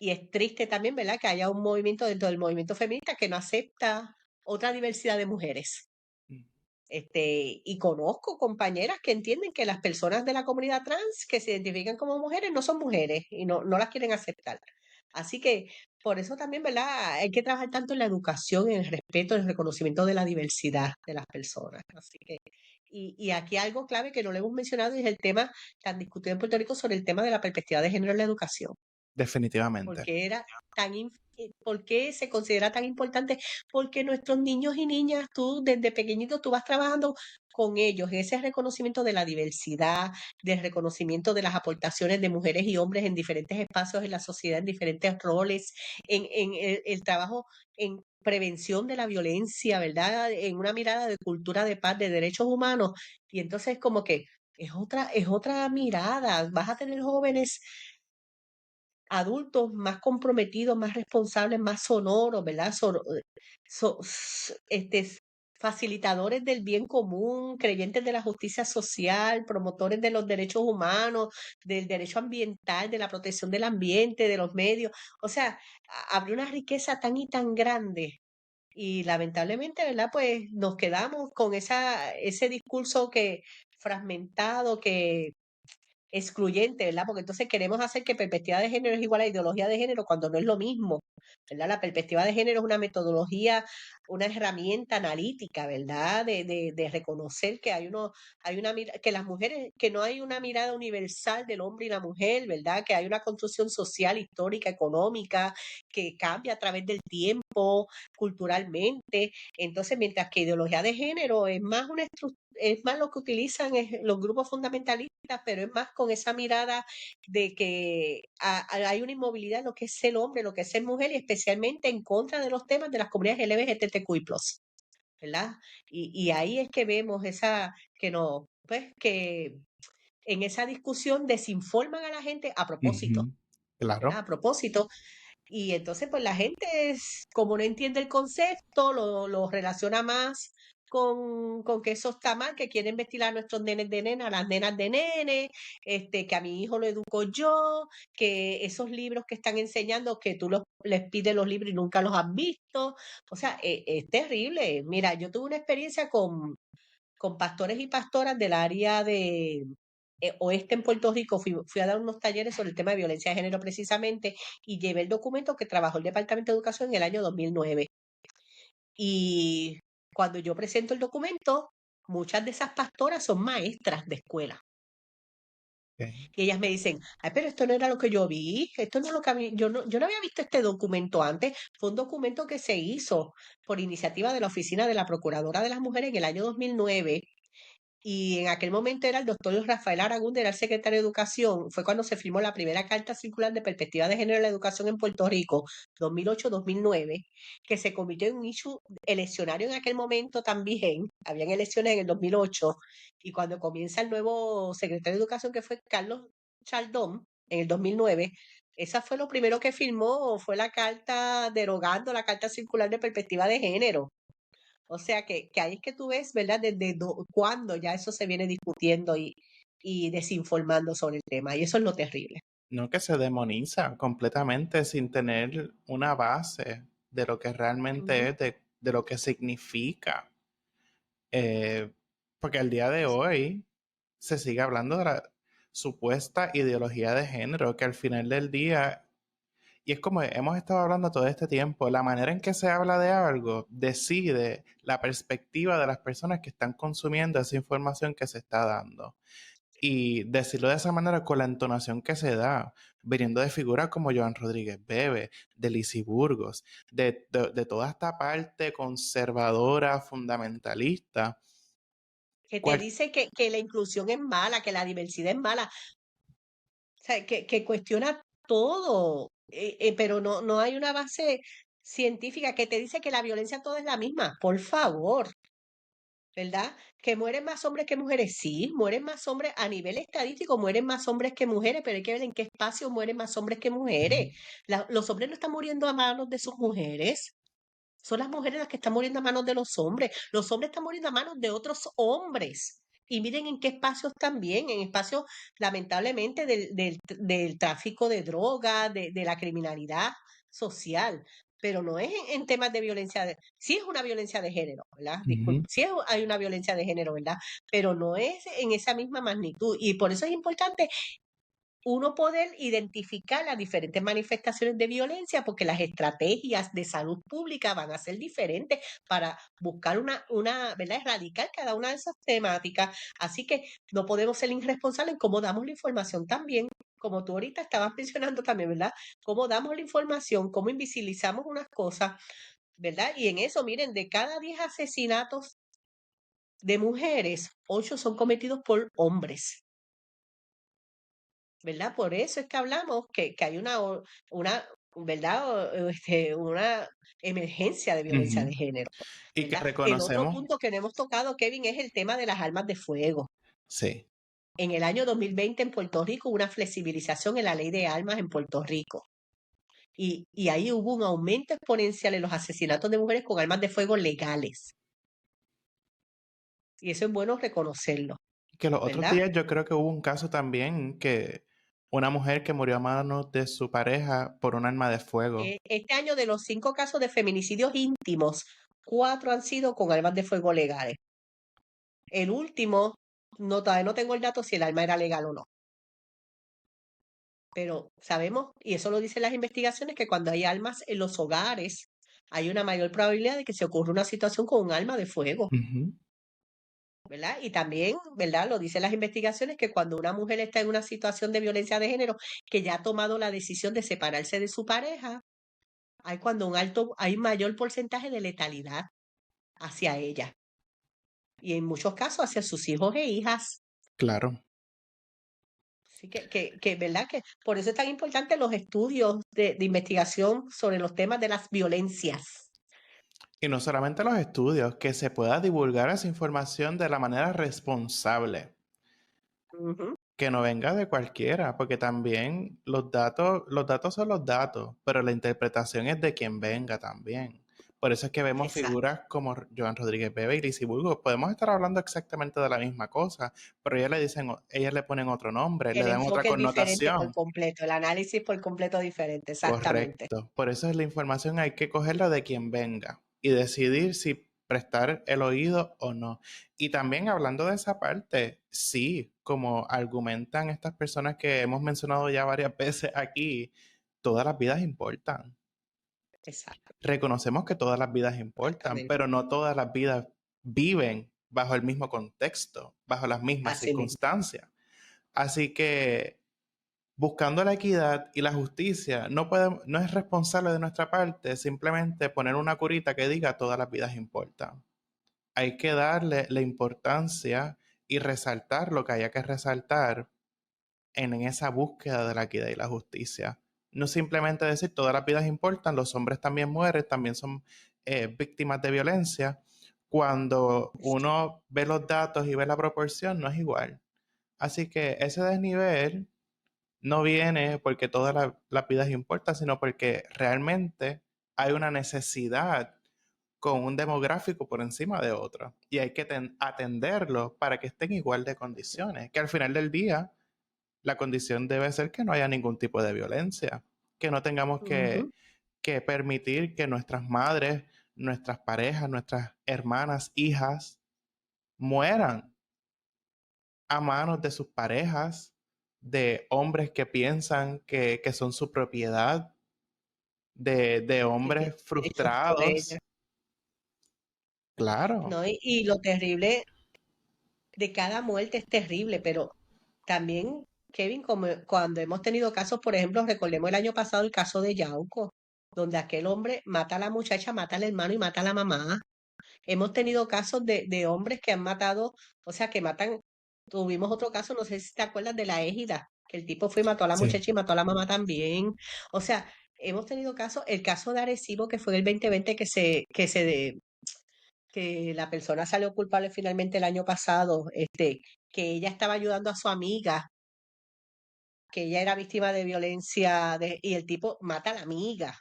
y es triste también, ¿verdad? Que haya un movimiento dentro del movimiento feminista que no acepta otra diversidad de mujeres. Y conozco compañeras que entienden que las personas de la comunidad trans que se identifican como mujeres no son mujeres y no las quieren aceptar. Así que por eso también, ¿verdad? Hay que trabajar tanto en la educación, en el respeto, en el reconocimiento de la diversidad de las personas. Así que, y aquí algo clave que no le hemos mencionado es el tema tan discutido en Puerto Rico sobre el tema de la perspectiva de género en la educación. ¿Por Definitivamente. qué por qué se considera tan importante? Porque nuestros niños y niñas, tú desde pequeñitos, tú vas trabajando con ellos en ese reconocimiento de la diversidad, del reconocimiento de las aportaciones de mujeres y hombres en diferentes espacios en la sociedad, en diferentes roles, en el trabajo en prevención de la violencia, ¿verdad? En una mirada de cultura de paz, de derechos humanos. Y entonces como que es otra mirada. Vas a tener jóvenes adultos más comprometidos, más responsables, más sonoros, ¿verdad? Facilitadores del bien común, creyentes de la justicia social, promotores de los derechos humanos, del derecho ambiental, de la protección del ambiente, de los medios. O sea, habría una riqueza tan y tan grande. Y lamentablemente, ¿verdad? Pues nos quedamos con ese discurso que fragmentado, que excluyente, ¿verdad? Porque entonces queremos hacer que perspectiva de género es igual a ideología de género cuando no es lo mismo, ¿verdad? La perspectiva de género es una metodología, una herramienta analítica, ¿verdad? De reconocer que que las mujeres, que no hay una mirada universal del hombre y la mujer, ¿verdad? Que hay una construcción social, histórica, económica, que cambia a través del tiempo, culturalmente. Entonces, mientras que ideología de género es más una es más lo que utilizan los grupos fundamentalistas, pero es más con esa mirada de que hay una inmovilidad en lo que es ser hombre, lo que es ser mujer, y especialmente en contra de los temas de las comunidades LGBTQI+, ¿verdad? Y ahí es que vemos que no, pues que en esa discusión desinforman a la gente a propósito, Ujú. ¿verdad? Claro. A propósito, y entonces, pues la gente, como no entiende el concepto, lo relaciona más con que eso está mal, que quieren vestir a nuestros nenes de nena, a las nenas de nene, que a mi hijo lo educo yo, que esos libros que están enseñando, que tú les pides los libros y nunca los has visto. O sea, es terrible. Mira, yo tuve una experiencia con pastores y pastoras del área de oeste en Puerto Rico. Fui a dar unos talleres sobre el tema de violencia de género precisamente y llevé el documento que trabajó el Departamento de Educación en el año 2009. Y cuando yo presento el documento, muchas de esas pastoras son maestras de escuela. Ok. Y ellas me dicen, ay, pero esto no era lo que yo vi, esto no es lo que a mí, yo no había visto este documento antes. Fue un documento que se hizo por iniciativa de la Oficina de la Procuradora de las Mujeres en el año 2009. Y en aquel momento era el doctor Rafael Aragón, era el secretario de Educación. Fue cuando se firmó la primera carta circular de perspectiva de género en la educación en Puerto Rico, 2008-2009, que se convirtió en un issue eleccionario en aquel momento también. Habían elecciones en el 2008. Y cuando comienza el nuevo secretario de Educación, que fue Carlos Chaldón, en el 2009, esa fue lo primero que firmó, fue la carta derogando la carta circular de perspectiva de género. O sea que ahí es que tú ves, ¿verdad? Desde cuándo ya eso se viene discutiendo y desinformando sobre el tema. Y eso es lo terrible. No, que se demoniza completamente sin tener una base de lo que realmente Ujú. es, de lo que significa. Eh, Porque al día de hoy se sigue hablando de la supuesta ideología de género, que al final del día, y es como hemos estado hablando todo este tiempo, la manera en que se habla de algo decide la perspectiva de las personas que están consumiendo esa información que se está dando. Y decirlo de esa manera con la entonación que se da, viniendo de figuras como Joan Rodríguez Bebe, de Lizzie Burgos, de toda esta parte conservadora, fundamentalista. Que te cual- dice que la inclusión es mala, que la diversidad es mala. O sea, que cuestiona todo, pero no hay una base científica que te dice que la violencia toda es la misma. Por favor, ¿verdad? Que mueren más hombres que mujeres. Sí, mueren más hombres a nivel estadístico, mueren más hombres que mujeres, pero hay que ver en qué espacio mueren más hombres que mujeres. Los hombres no están muriendo a manos de sus mujeres. Son las mujeres las que están muriendo a manos de los hombres. Los hombres están muriendo a manos de otros hombres. Y miren en qué espacios también, en espacios lamentablemente del tráfico de drogas, de la criminalidad social, pero no es en temas de violencia, sí es una violencia de género, ¿verdad? Ujú. Disculpe, hay una violencia de género, ¿verdad? Pero no es en esa misma magnitud. Y por eso es importante uno poder identificar las diferentes manifestaciones de violencia, porque las estrategias de salud pública van a ser diferentes para buscar ¿verdad? Erradicar cada una de esas temáticas. Así que no podemos ser irresponsables en cómo damos la información también, como tú ahorita estabas mencionando también, ¿verdad? Cómo damos la información, cómo invisibilizamos unas cosas, ¿verdad? Y en eso, miren, de cada 10 asesinatos de mujeres, 8 son cometidos por hombres. ¿Verdad? Por eso es que hablamos que hay ¿verdad? Una emergencia de violencia de Ujú. género, Y que ¿verdad? El otro reconocemos, punto que no hemos tocado, Kevin, es el tema de las armas de fuego. sí, en el año 2020 en Puerto Rico una flexibilización en la ley de armas en Puerto Rico. Y ahí hubo un aumento exponencial en los asesinatos de mujeres con armas de fuego legales. Y eso es bueno reconocerlo, Que los otros ¿verdad? días yo creo que hubo un caso también que una mujer que murió a manos de su pareja por un arma de fuego. Este año, de los 5 casos de feminicidios íntimos, 4 han sido con armas de fuego legales. El último, todavía no tengo el dato si el arma era legal o no. Pero sabemos, y eso lo dicen las investigaciones, que cuando hay armas en los hogares, hay una mayor probabilidad de que se ocurra una situación con un arma de fuego, Ujú. ¿verdad? Y también, ¿verdad? Lo dicen las investigaciones, que cuando una mujer está en una situación de violencia de género, que ya ha tomado la decisión de separarse de su pareja, hay mayor porcentaje de letalidad hacia ella. Y en muchos casos hacia sus hijos e hijas. Claro. Así ¿verdad? Que por eso es tan importante los estudios de investigación sobre los temas de las violencias. Y no solamente los estudios, que se pueda divulgar esa información de la manera responsable, Ujú, que no venga de cualquiera, porque también los datos son los datos, pero la interpretación es de quien venga también. Por eso es que vemos exacto. figuras como Joan Rodríguez Bebe y Lizzie Burgos. Podemos estar hablando exactamente de la misma cosa, pero ellas le ponen otro nombre, le El dan otra enfoque es diferente por connotación. completo, el análisis por completo diferente, exactamente. Correcto. Por eso es la información hay que cogerla de quien venga y decidir si prestar el oído o no. Y también hablando de esa parte, sí, como argumentan estas personas que hemos mencionado ya varias veces aquí, todas las vidas importan. Exacto, Reconocemos que todas las vidas importan, exactamente. pero no todas las vidas viven bajo el mismo contexto, bajo las mismas Así mismo. circunstancias. Así que buscando la equidad y la justicia, no es responsable de nuestra parte simplemente poner una curita que diga todas las vidas importan. Hay que darle la importancia y resaltar lo que haya que resaltar en esa búsqueda de la equidad y la justicia. No simplemente decir todas las vidas importan, los hombres también mueren, también son víctimas de violencia. Cuando uno ve los datos y ve la proporción, no es igual. Así que ese desnivel no viene porque todas las vidas importan, sino porque realmente hay una necesidad con un demográfico por encima de otro. Y hay que atenderlo para que estén igual de condiciones. Que al final del día, la condición debe ser que no haya ningún tipo de violencia. Que no tengamos Ujú, que permitir que nuestras madres, nuestras parejas, nuestras hermanas, hijas, mueran a manos de sus parejas, de hombres que piensan que son su propiedad, de que tienen hombres derechos sobre ella. frustrados. Claro, ¿No? Y lo terrible de cada muerte es terrible, pero también, Kevin, como cuando hemos tenido casos, por ejemplo, recordemos el año pasado el caso de Yauco, donde aquel hombre mata a la muchacha, mata al hermano y mata a la mamá. Hemos tenido casos de hombres que han matado, o sea, que matan. Tuvimos otro caso, no sé si te acuerdas de la Égida, que el tipo fue y mató a la sí. muchacha y mató a la mamá también. O sea, hemos tenido casos, el caso de Arecibo, que fue en el 2020 que la persona salió culpable finalmente el año pasado, que ella estaba ayudando a su amiga, que ella era víctima de violencia, y el tipo mata a la amiga.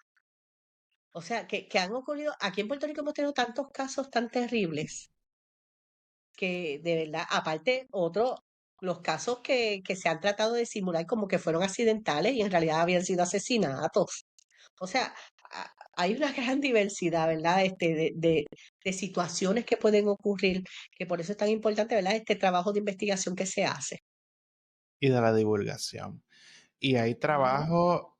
O sea, que han ocurrido, aquí en Puerto Rico hemos tenido tantos casos tan terribles que de verdad, aparte, los casos que se han tratado de simular como que fueron accidentales y en realidad habían sido asesinatos. O sea, hay una gran diversidad, ¿verdad? De situaciones que pueden ocurrir, que por eso es tan importante, ¿verdad? Este trabajo de investigación que se hace. Y de la divulgación. Y hay Ujú. trabajo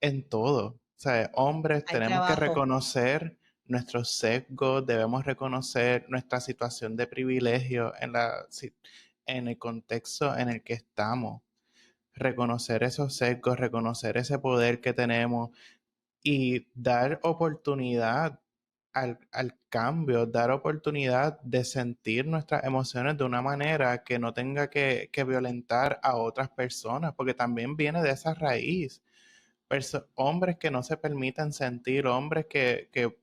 en todo. O sea, hombres, Hay tenemos que trabajo. reconocer nuestros sesgos, debemos reconocer nuestra situación de privilegio en el contexto en el que estamos. Reconocer esos sesgos, reconocer ese poder que tenemos y dar oportunidad al cambio, dar oportunidad de sentir nuestras emociones de una manera que no tenga que violentar a otras personas, porque también viene de esa raíz. Hombres que no se permiten sentir, hombres que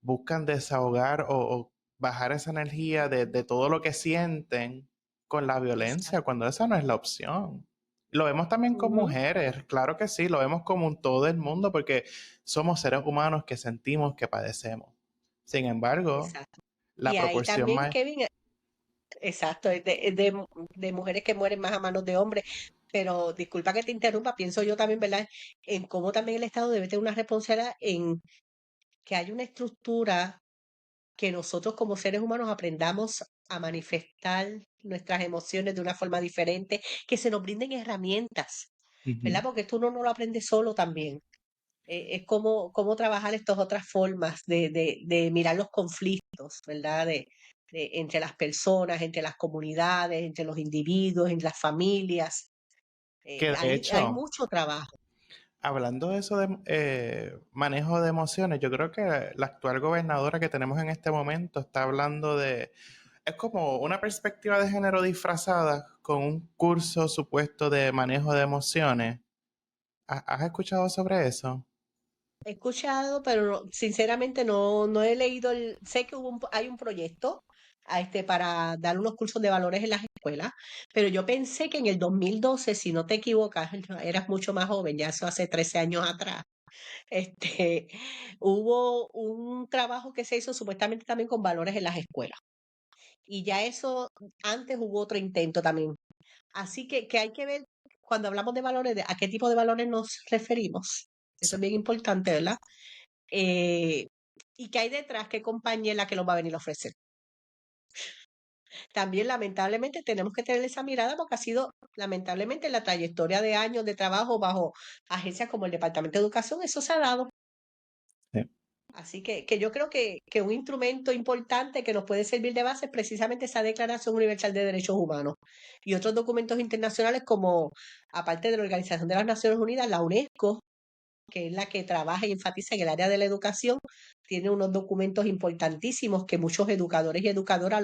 buscan desahogar o bajar esa energía de todo lo que sienten con la violencia, Exacto. cuando esa no es la opción. Lo vemos también con Ujú, mujeres, claro que sí, lo vemos como un todo el mundo porque somos seres humanos que sentimos que padecemos. Sin embargo, exacto. la Y ahí proporción también, más... Kevin, exacto, es de mujeres que mueren más a manos de hombres. Pero disculpa que te interrumpa, pienso yo también, ¿verdad? En cómo también el Estado debe tener una responsabilidad en que haya una estructura que nosotros como seres humanos aprendamos a manifestar nuestras emociones de una forma diferente, que se nos brinden herramientas, Ujú. ¿verdad? Porque esto uno no lo aprende solo también. Es cómo trabajar estas otras formas de mirar los conflictos, ¿verdad? Entre las personas, entre las comunidades, entre los individuos, entre las familias. Que de Hay hecho, mucho trabajo. hablando de eso de manejo de emociones, yo creo que la actual gobernadora que tenemos en este momento está hablando de... Es como una perspectiva de género disfrazada con un curso supuesto de manejo de emociones. ¿Has escuchado sobre eso? He escuchado, pero sinceramente no he leído sé que hay un proyecto para dar unos cursos de valores en las escuelas, pero yo pensé que en el 2012, si no te equivocas, eras mucho más joven, ya eso hace 13 años atrás, este, hubo un trabajo que se hizo supuestamente también con valores en las escuelas. Y ya eso, antes hubo otro intento también. Así que hay que ver, cuando hablamos de valores, a qué tipo de valores nos referimos. Eso Sí. es bien importante, ¿verdad? eh, y qué hay detrás, qué compañía es la que los va a venir a ofrecer. También, lamentablemente, tenemos que tener esa mirada porque ha sido, lamentablemente, la trayectoria de años de trabajo bajo agencias como el Departamento de Educación, eso se ha dado. Sí. Así que yo creo que un instrumento importante que nos puede servir de base es precisamente esa Declaración Universal de Derechos Humanos y otros documentos internacionales como, aparte de la Organización de las Naciones Unidas, la UNESCO, que es la que trabaja y enfatiza en el área de la educación, tiene unos documentos importantísimos que muchos educadores y educadoras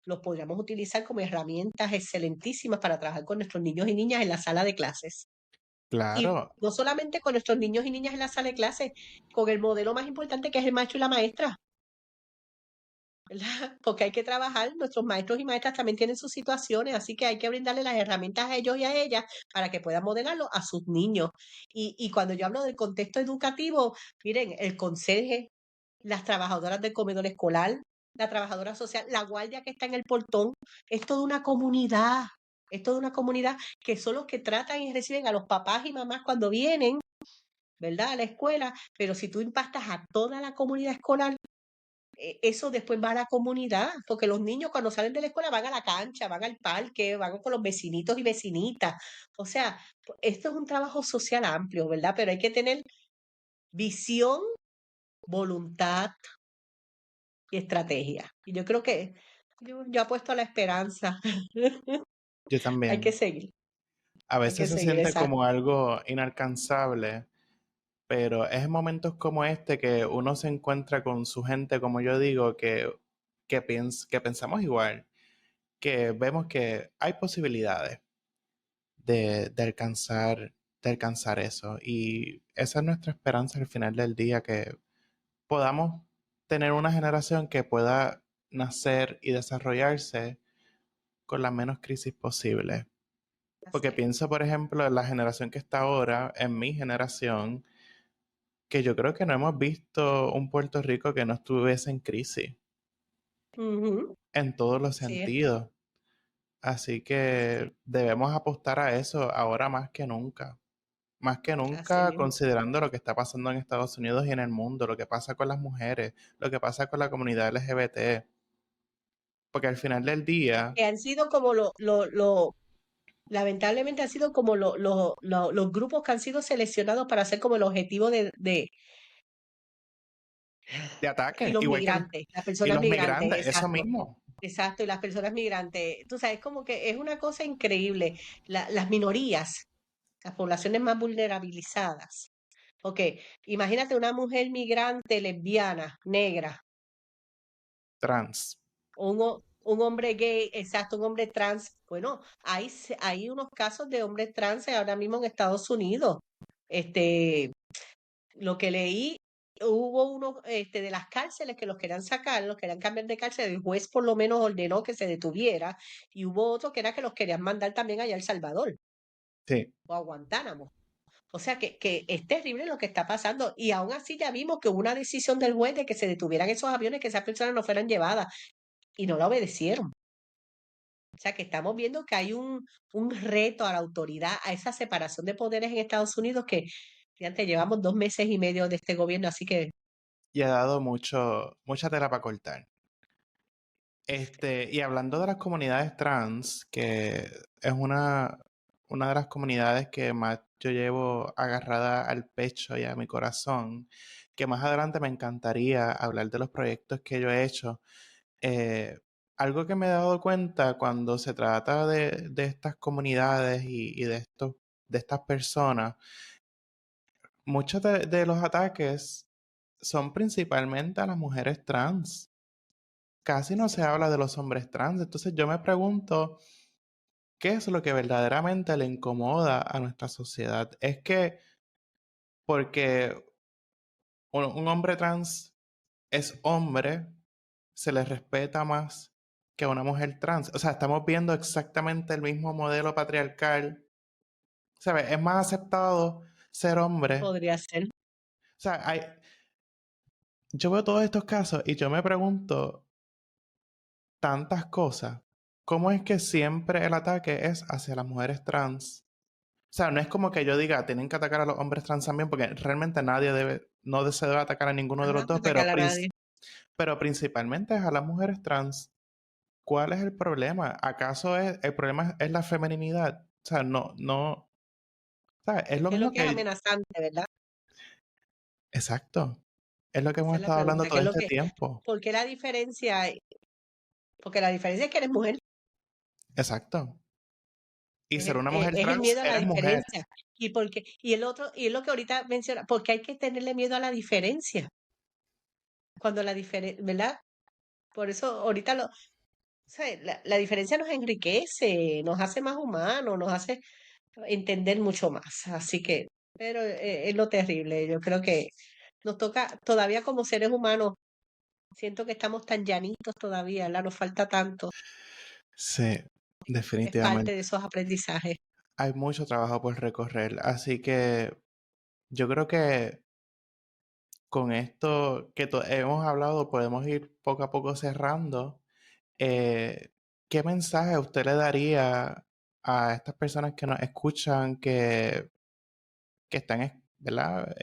los podríamos utilizar como herramientas excelentísimas para trabajar con nuestros niños y niñas en la sala de clases. Y Claro, no solamente con nuestros niños y niñas en la sala de clases, con el modelo más importante que es el maestro y la maestra, ¿verdad? Porque hay que trabajar, nuestros maestros y maestras también tienen sus situaciones, así que hay que brindarle las herramientas a ellos y a ellas para que puedan modelarlo a sus niños. Y cuando yo hablo del contexto educativo, miren, el conserje, las trabajadoras del comedor escolar, la trabajadora social, la guardia que está en el portón, es toda una comunidad, es toda una comunidad que son los que tratan y reciben a los papás y mamás cuando vienen, ¿verdad? A la escuela, pero si tú impactas a toda la comunidad escolar, eso después va a la comunidad, porque los niños cuando salen de la escuela van a la cancha, van al parque, van con los vecinitos y vecinitas. O sea, esto es un trabajo social amplio, ¿verdad? Pero hay que tener visión, voluntad y estrategia. Y yo creo que yo apuesto a la esperanza. yo Hay que también. seguir, A hay que veces se seguir, siente exacto. como algo inalcanzable, pero es en momentos como este que uno se encuentra con su gente, como yo digo, que pensamos igual, que vemos que hay posibilidades de alcanzar eso. Y esa es nuestra esperanza al final del día, que podamos tener una generación que pueda nacer y desarrollarse con la menos crisis posible. Así Porque es. pienso, por ejemplo, en la generación que está ahora, en mi generación, que yo creo que no hemos visto un Puerto Rico que no estuviese en crisis Ujú, en todos los sí es, sentidos. Así así, que debemos apostar a eso ahora más que nunca. Más que así nunca mismo. considerando lo que está pasando en Estados Unidos y en el mundo, lo que pasa con las mujeres, lo que pasa con la comunidad LGBT. Porque al final del día, Que han sido como lamentablemente han sido como los grupos que han sido seleccionados para ser como el objetivo de y ataque, los igual que migrantes, las y personas los migrantes, migrantes, eso exacto, mismo. exacto, y las personas migrantes. Tú sabes, es como que es una cosa increíble. Las minorías, las poblaciones más vulnerabilizadas. Ok, imagínate una mujer migrante lesbiana, negra, Trans. o un hombre gay, exacto, un hombre trans. Bueno, hay unos casos de hombres trans ahora mismo en Estados Unidos. Este, lo que leí. hubo uno de las cárceles que los querían sacar, los querían cambiar de cárcel, el juez por lo menos ordenó que se detuviera, y hubo otro que era que los querían mandar también allá a El Salvador Sí. o a Guantánamo. O sea que es terrible lo que está pasando. Y aún así ya vimos que hubo una decisión del juez de que se detuvieran esos aviones, que esas personas no fueran llevadas, y no la obedecieron. O sea que estamos viendo que hay un reto a la autoridad, a esa separación de poderes en Estados Unidos que fíjate, llevamos 2 meses y medio de este gobierno, así que Y ha dado mucha tela para cortar. Y hablando de las comunidades trans, que es una de las comunidades que más yo llevo agarrada al pecho y a mi corazón, que más adelante me encantaría hablar de los proyectos que yo he hecho. Eh, Algo que me he dado cuenta cuando se trata de estas comunidades y de estas personas, muchos de los ataques son principalmente a las mujeres trans. Casi no se sí, habla de los hombres trans. Entonces yo me pregunto, ¿qué es lo que verdaderamente le incomoda a nuestra sociedad? Es que porque un hombre trans es hombre, se le respeta más que a una mujer trans. O sea, estamos viendo exactamente el mismo modelo patriarcal. ¿Sabes? Es más aceptado ser hombre. podría ser. O sea, yo veo todos estos casos y yo me pregunto tantas cosas. ¿Cómo es que siempre el ataque es hacia las mujeres trans? O sea, no es como que yo diga, tienen que atacar a los hombres trans también, porque realmente no se debe atacar a ninguno de los Ajá, dos, atacar a nadie. pero principalmente es a las mujeres trans. ¿Cuál es el problema? ¿Acaso el problema es la femeninidad? O sea, ¿sabes? Es lo ¿Qué es lo mismo que es que, amenazante, verdad? exacto, es lo que hemos Esa es la estado hablando pregunta. ¿Qué todo es lo este que, tiempo. por qué la diferencia? Porque la diferencia es que eres mujer. Exacto. Y ser una mujer Es el trans, miedo a la eres mujer. diferencia. Y el otro, y es lo que ahorita menciona, porque hay que tenerle miedo a la diferencia. Cuando la diferencia, ¿verdad? Por eso ahorita o sea, la diferencia nos enriquece, nos hace más humanos, nos hace entender mucho más. Así que, pero es lo terrible. Yo creo que nos toca, todavía como seres humanos, siento que estamos tan llanitos todavía, ¿verdad? Nos falta tanto. Sí, Es parte definitivamente. de esos aprendizajes. Hay mucho trabajo por recorrer, así que yo creo que con esto que hemos hablado podemos ir poco a poco cerrando. Eh, ¿Qué mensaje usted le daría a estas personas que nos escuchan, que están, ¿verdad?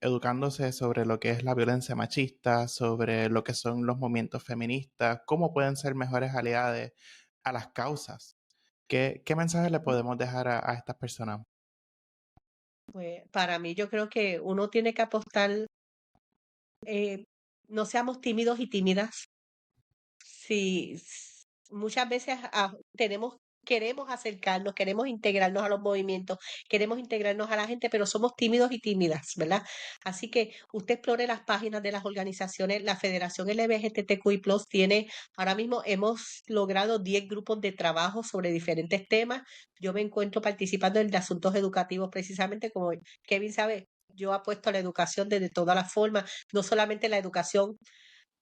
Educándose sobre lo que es la violencia machista, sobre lo que son los movimientos feministas, cómo pueden ser mejores aliados a las causas? ¿Qué mensaje le podemos dejar a estas personas? Pues para mí yo creo que uno tiene que apostar, no seamos tímidos y tímidas. Sí, muchas veces queremos acercarnos, queremos integrarnos a los movimientos, queremos integrarnos a la gente, pero somos tímidos y tímidas, ¿verdad? Así que usted explore las páginas de las organizaciones. La Federación LGBTQI+ tiene, ahora mismo hemos logrado 10 grupos de trabajo sobre diferentes temas. Yo me encuentro participando en el de asuntos educativos precisamente, como Kevin sabe. Yo apuesto a la educación desde todas las formas, no solamente la educación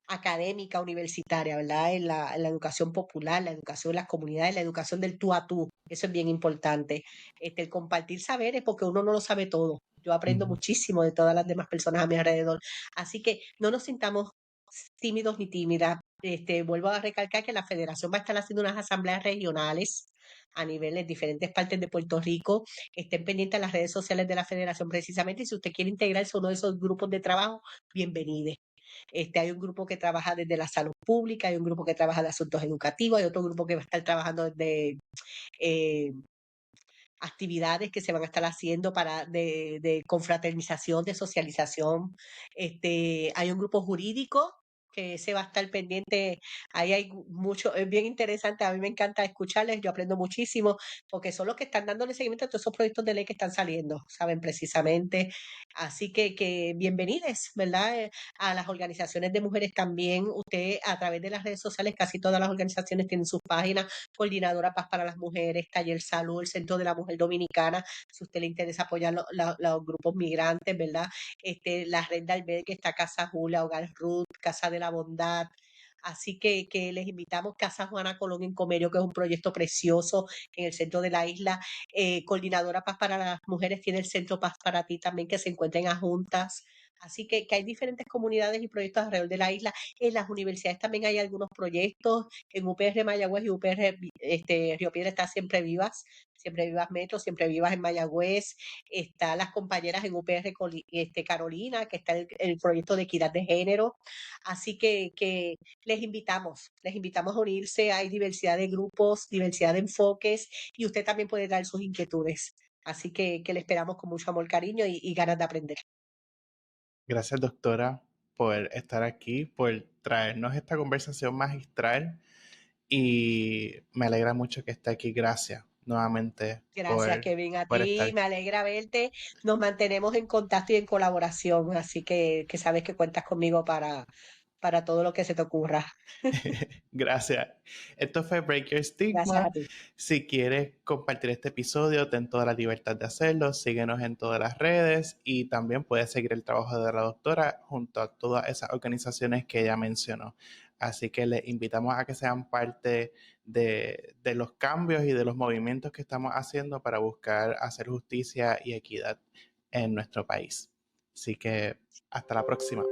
académica, universitaria, ¿verdad? En la educación popular, la educación en las comunidades, la educación del tú a tú. Eso es bien importante. El compartir saberes, porque uno no lo sabe todo. Yo aprendo Ujú. muchísimo de todas las demás personas a mi alrededor. Así que no nos sintamos tímidos ni tímidas. Vuelvo a recalcar que la federación va a estar haciendo unas asambleas regionales a niveles diferentes partes de Puerto Rico. Estén pendientes a las redes sociales de la federación precisamente y si usted quiere integrarse a uno de esos grupos de trabajo, bienvenido. Hay un grupo que trabaja desde la salud pública, hay un grupo que trabaja de asuntos educativos, hay otro grupo que va a estar trabajando desde eh, actividades que se van a estar haciendo de confraternización, de socialización. Hay un grupo jurídico que ese va a estar pendiente. Ahí hay mucho, es bien interesante, a mí me encanta escucharles, yo aprendo muchísimo, porque son los que están dándole seguimiento a todos esos proyectos de ley que están saliendo, saben precisamente. Así que bienvenidos, ¿verdad? A las organizaciones de mujeres también. Usted a través de las redes sociales, casi todas las organizaciones tienen sus páginas, Coordinadora Paz para las Mujeres, Taller Salud, el Centro de la Mujer Dominicana, si a usted le interesa apoyar los grupos migrantes, ¿verdad? La red de albergue está Casa Julia, Hogar Ruth, Casa de la Bondad. Así que les invitamos Casa Juana Colón en Comerio, que es un proyecto precioso en el centro de la isla. Coordinadora Paz para las Mujeres tiene el Centro Paz para ti también, que se encuentra en Juntas. Así que hay diferentes comunidades y proyectos alrededor de la isla. En las universidades también hay algunos proyectos. En UPR Mayagüez y UPR Río Piedra está Siempre Vivas Metro, Siempre Vivas en Mayagüez. Está las compañeras en UPR Carolina, que está el proyecto de equidad de género. Así que les invitamos a unirse. Hay diversidad de grupos, diversidad de enfoques y usted también puede dar sus inquietudes. Así que le esperamos con mucho amor, cariño y ganas de aprender. Gracias, doctora, por estar aquí, por traernos esta conversación magistral y me alegra mucho que esté aquí. Gracias nuevamente Gracias, Kevin, a por ti. estar. Me alegra verte. Nos mantenemos en contacto y en colaboración, así que sabes que cuentas conmigo para todo lo que se te ocurra. Gracias. Esto fue Break Your Gracias a Stigma. ti. Si quieres compartir este episodio, ten toda la libertad de hacerlo. Síguenos en todas las redes y también puedes seguir el trabajo de la doctora junto a todas esas organizaciones que ella mencionó. Así que les invitamos a que sean parte de los cambios y de los movimientos que estamos haciendo para buscar hacer justicia y equidad en nuestro país. Así que hasta la próxima.